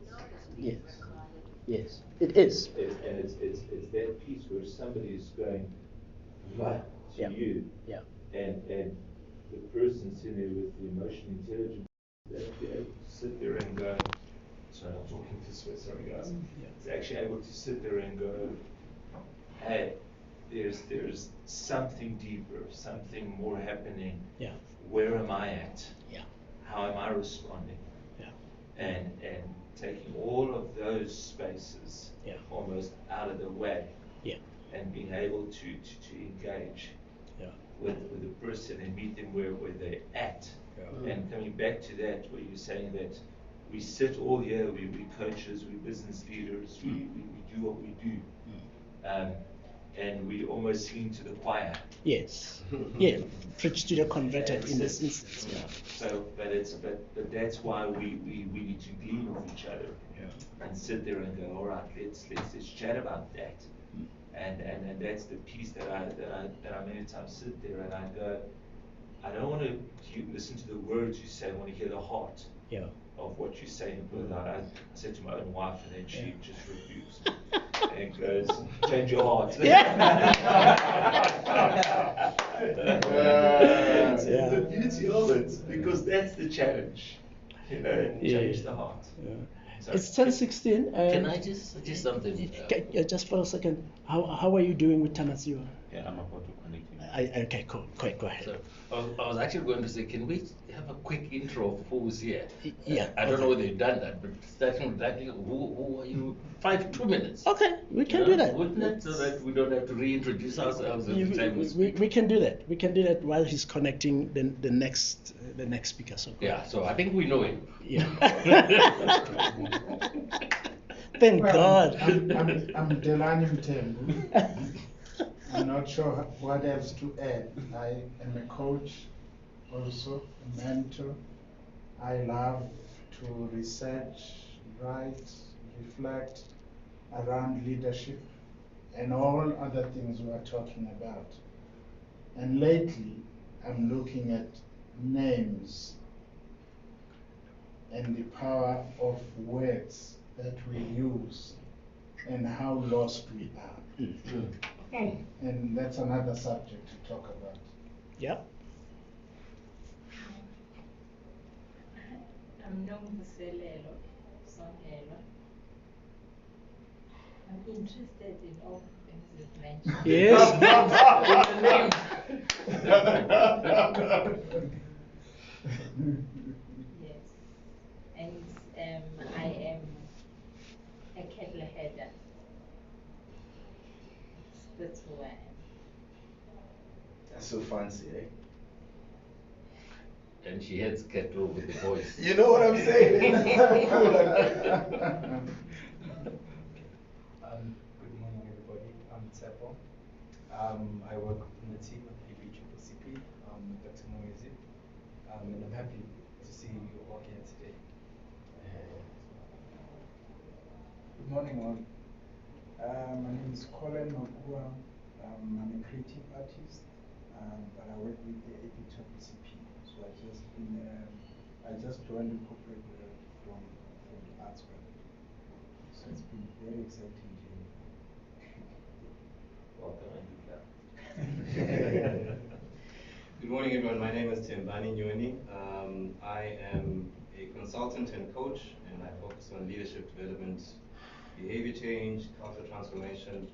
Yes, it is. It's that piece where somebody is going right to you, and the person sitting there with the emotional intelligence, that be able to sit there and go, sorry, I'm talking this way, sorry guys. It's actually able to sit there and go, hey, there's something deeper, something more happening. Yeah. Where am I at? Yeah. How am I responding? Yeah. And taking all of those spaces almost out of the way. Yeah. And being able to engage with the person and meet them where they're at. Yeah. And coming back to that, where you're saying that we sit all here, we coaches, we business leaders, we do what we do. And we almost sing to the choir. Yes. Yeah. Preach to the converted in this instance. Yeah. So, but that's why we need to glean off each other. Yeah. And sit there and go, all right, let's chat about that. And that's the piece that I many times sit there and I go, I don't want to listen to the words you say, I want to hear the heart of what you're saying. Because I said to my own wife, and then she just rebukes me and goes, change your heart. The beauty of it, because that's the challenge, change the heart. Yeah. It's 10:16. Can I just suggest something? Just for a second, how are you doing with Tamasiwa? Yeah, I'm about to connect him. Okay, cool. Go ahead. So I was actually going to say, can we have a quick intro of who's here? Yeah. I don't okay. know whether you've done that, but starting with that, who are you? 2 minutes. Okay, we can You do know, that. Wouldn't it, so that we don't have to reintroduce ourselves every time we speak? We can do that. We can do that while he's connecting the next speaker. So go Yeah, ahead. so I think we know him. Yeah. Thank God. I'm Delani Mtembu. I'm not sure what else to add. I am a coach, also a mentor. I love to research, write, reflect around leadership and all other things we are talking about. And lately, I'm looking at names and the power of words that we use and how lost we are. And that's another subject to talk about. Yep. I'm Nomvuselelo Songelo. I'm interested in all the things you've mentioned. Yes. Yes. And I am a cattle header. That's who I am. That's so fancy, eh? And she heads cattle with the voice. You know what I'm saying? Good morning, everybody. I'm Tsepo. I work in the team at ABCCCP, Dr. Moise, and I'm happy to see you all here today. Good morning, all. My name is Colin Magua. I'm a creative artist, but I work with the ABCCCP. So I just joined the corporate world from the arts world. So it's been very exciting journey. Welcome and Good morning, everyone. My name is Tembani Nyoni. I am a consultant and coach, and I focus on leadership development, behavior change, cultural transformation.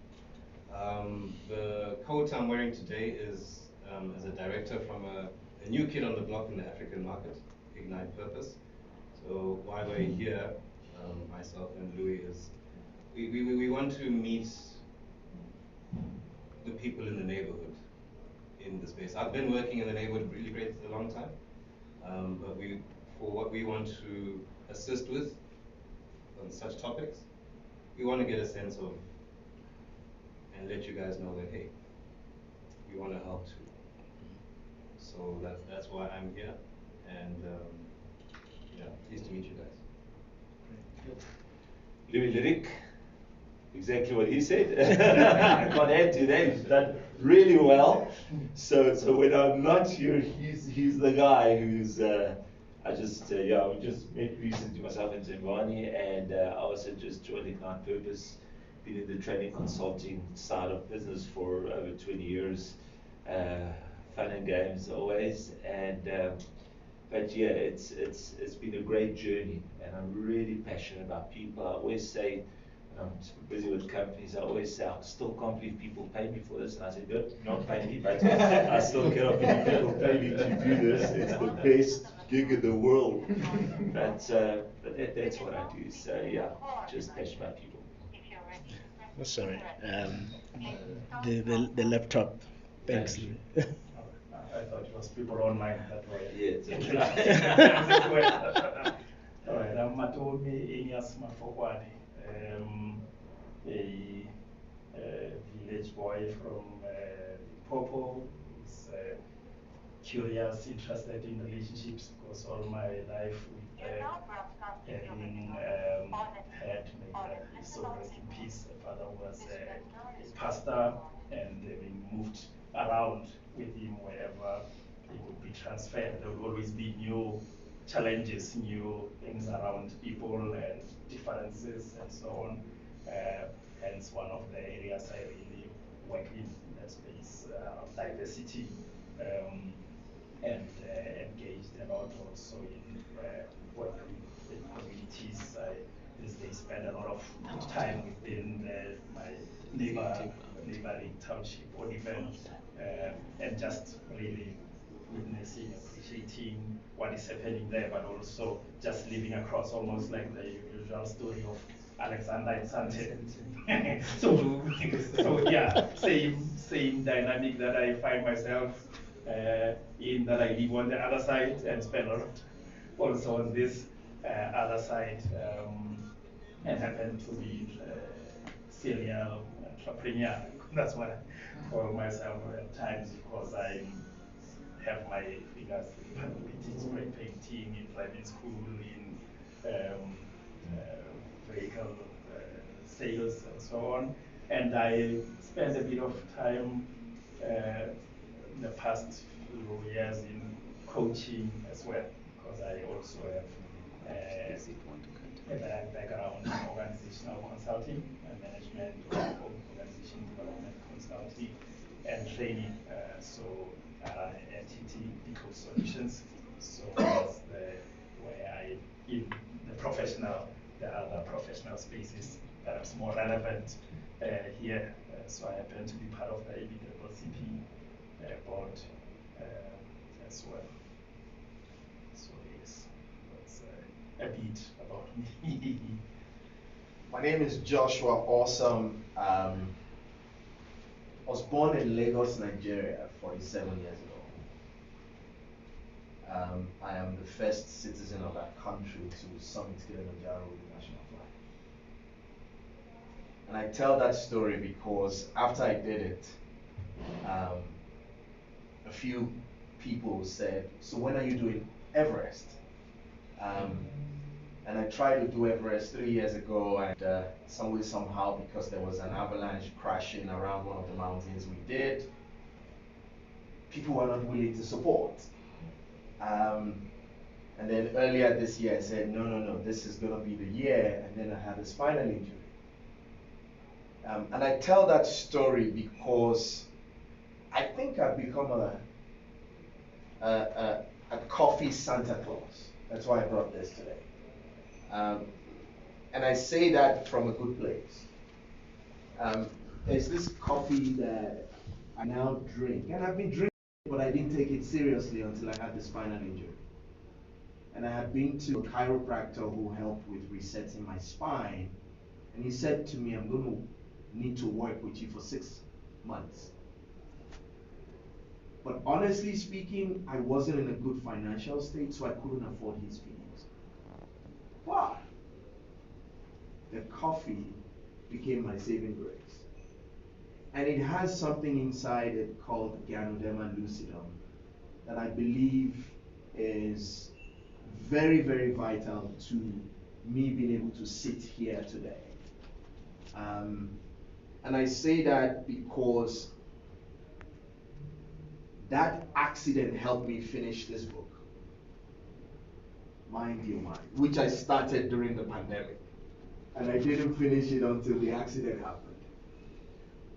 The coat I'm wearing today is as a director from a new kid on the block in the African market, Ignite Purpose. So why we're here, myself and Louis, is we want to meet the people in the neighborhood in the space. I've been working in the neighborhood really great for a long time, but for what we want to assist with on such topics, we want to get a sense of and let you guys know that, hey, we want to help too. So that's why I'm here, and yeah, pleased to meet you guys. Louis Lyric, exactly what he said. I can't add to that. He's done really well. So when I'm not here, he's the guy who's. We just met recently, myself and Zimbani, and I also just joined Ignite Purpose. Been in the training consulting side of business for over 20 years. Fun and games always, and but yeah, it's been a great journey, and I'm really passionate about people. I always say, when I'm busy with companies, I always say, I still can't believe people pay me for this, and I said, not pay me, but I still cannot believe people pay me to do this. It's the best gig in the world, but that's what I do. So yeah, just passionate about people. Sorry. The laptop. Thanks. I thought it was people online that way. Yeah, All right, I'm Matomi Inyas Mafokwane, a village boy from Limpopo, who's curious, interested in relationships, because all my life with having had, may so rest in peace, the father was a pastor, and having moved around with him wherever he would be transferred, there would always be new challenges, new things around people and differences and so on. Hence, one of the areas I really work in that space, diversity, and engaged a lot also in working with communities. I these days spend a lot of time within my neighboring township, or even and just really witnessing, appreciating what is happening there, but also just living across, almost like the usual story of Alexander and Sante. so yeah, same dynamic that I find myself in, that I live on the other side and spend a lot also on this other side, and happen to be serial entrepreneur. That's what I call myself at times, because I have my fingers in spray painting, in driving school, in vehicle sales and so on. And I spent a bit of time in the past few years in coaching as well, because I also have a background in organizational consulting and management, organization development consulting and training. So entity Eco Solutions. So that's where I, in the professional, the other professional spaces, perhaps more relevant here. So I happen to be part of the ABCCCP board as well. So yes, that's a bit about me. My name is Joshua Awesome. I was born in Lagos, Nigeria, 47 years ago. I am the first citizen of that country to summit Kilimanjaro with the national flag. And I tell that story because after I did it, a few people said, "So when are you doing Everest?" And I tried to do Everest 3 years ago, and some way, somehow, because there was an avalanche crashing around one of the mountains we did, people were not willing to support. And then earlier this year, I said, no, this is going to be the year, and then I had a spinal injury. And I tell that story because I think I've become a coffee Santa Claus. That's why I brought this today. And I say that from a good place. There's this coffee that I now drink, and I've been drinking, but I didn't take it seriously until I had the spinal injury. And I had been to a chiropractor who helped with resetting my spine, and he said to me, "I'm going to need to work with you for 6 months." But honestly speaking, I wasn't in a good financial state, so I couldn't afford his fees. But the coffee became my saving grace. And it has something inside it called Ganoderma lucidum that I believe is very, very vital to me being able to sit here today. And I say that because that accident helped me finish this book, Mind Your Mind, which I started during the pandemic. And I didn't finish it until the accident happened.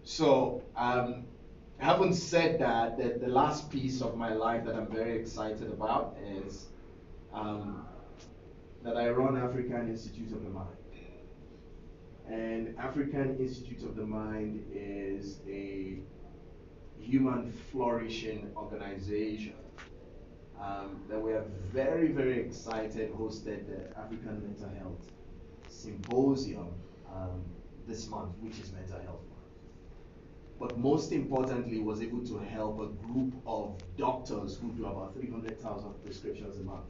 So, having said that, the last piece of my life that I'm very excited about is that I run African Institute of the Mind. And African Institute of the Mind is a human flourishing organization that we are very, very excited hosted the African Mental Health Symposium this month, which is Mental Health Month. But most importantly, was able to help a group of doctors who do about 300,000 prescriptions a month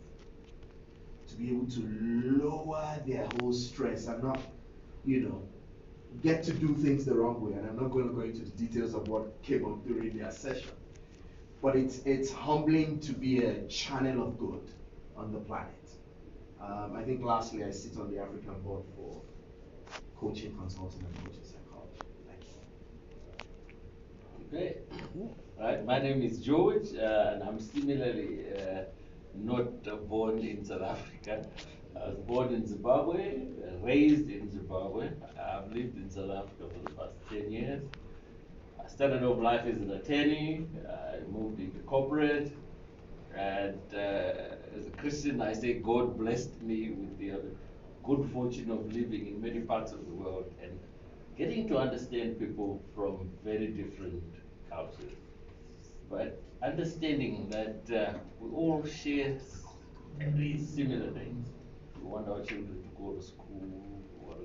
to be able to lower their whole stress and not, get to do things the wrong way. And I'm not going to go into the details of what came up during their session. But it's humbling to be a channel of good on the planet. I think lastly, I sit on the African board for coaching, consulting, and coaching psychology. Thank you. Okay. Right. My name is George, and I'm similarly not born in South Africa. I was born in Zimbabwe, raised in Zimbabwe. I've lived in South Africa for the past 10 years. I started off life as an attorney. I moved into corporate. And as a Christian, I say God blessed me with the good fortune of living in many parts of the world and getting to understand people from very different cultures. but understanding that we all share very similar things. We want our children to go to school, or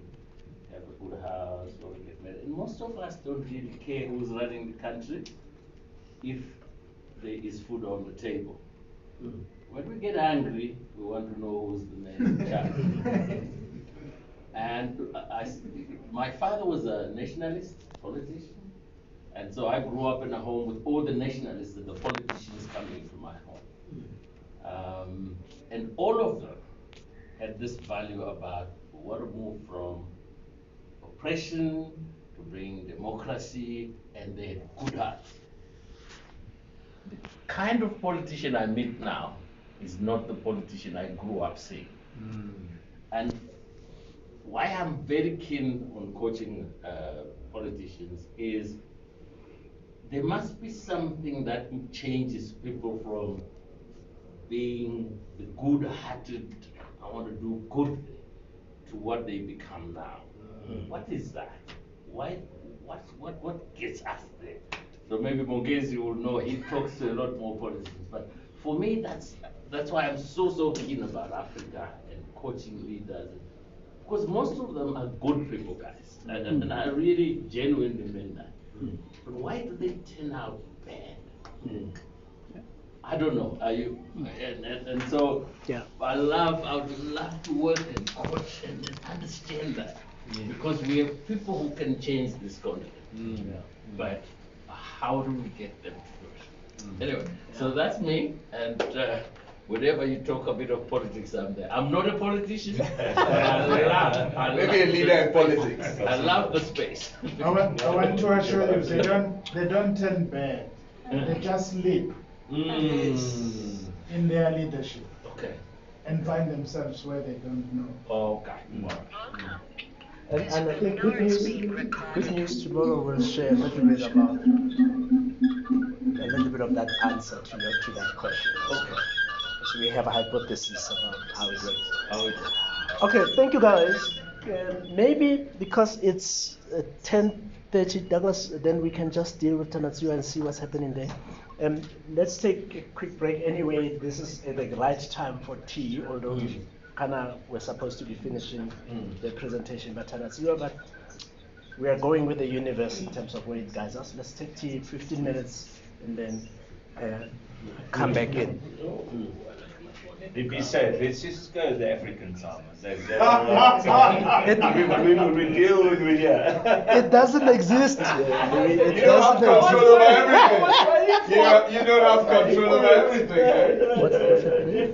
have a good house, or get married. And most of us don't really care who's running the country if there is food on the table. When we get angry, we want to know who's the man in charge. And my father was a nationalist politician. And so I grew up in a home with all the nationalists and the politicians coming from my home. And all of them had this value about we want to move from oppression to bring democracy, and they had good hearts. The kind of politician I meet now is not the politician I grew up seeing. And why I'm very keen on coaching politicians is there must be something that changes people from being the good-hearted, I want to do good, to what they become now. What is that? Why? What gets us there? So maybe Mongezi will know. He talks to a lot more politicians, but for me, that's why I'm so keen about Africa and coaching leaders, because most of them are good people, guys, and I really genuinely mean that. But why do they turn out bad? I don't know. Are you? And so I would love to work and coach and understand that, because we have people who can change this continent. But how do we get them to do it? Anyway, so that's me. And whenever you talk a bit of politics, I'm there. I'm not a politician. Maybe a leader in politics. I love the space. I want to assure you, they don't turn bad. They just leap in their leadership. Okay. And find themselves where they don't know. Okay. And I think good news tomorrow will share a little bit of that answer to that question. Okay. So we have a hypothesis about how it works. Okay, thank you guys. Maybe because it's 10:30, Douglas, then we can just deal with Tanatsiwa and see what's happening there. Let's take a quick break. Anyway, this is the right time for tea, although we're supposed to be finishing the presentation by Tanatsiwa, but we are going with the universe in terms of where it guides us. Let's take tea, 15 minutes, and then come back in. Be said, let's just go to the African time. We deal with it doesn't exist. You don't have control over everything. You don't have control over everything. What's happening?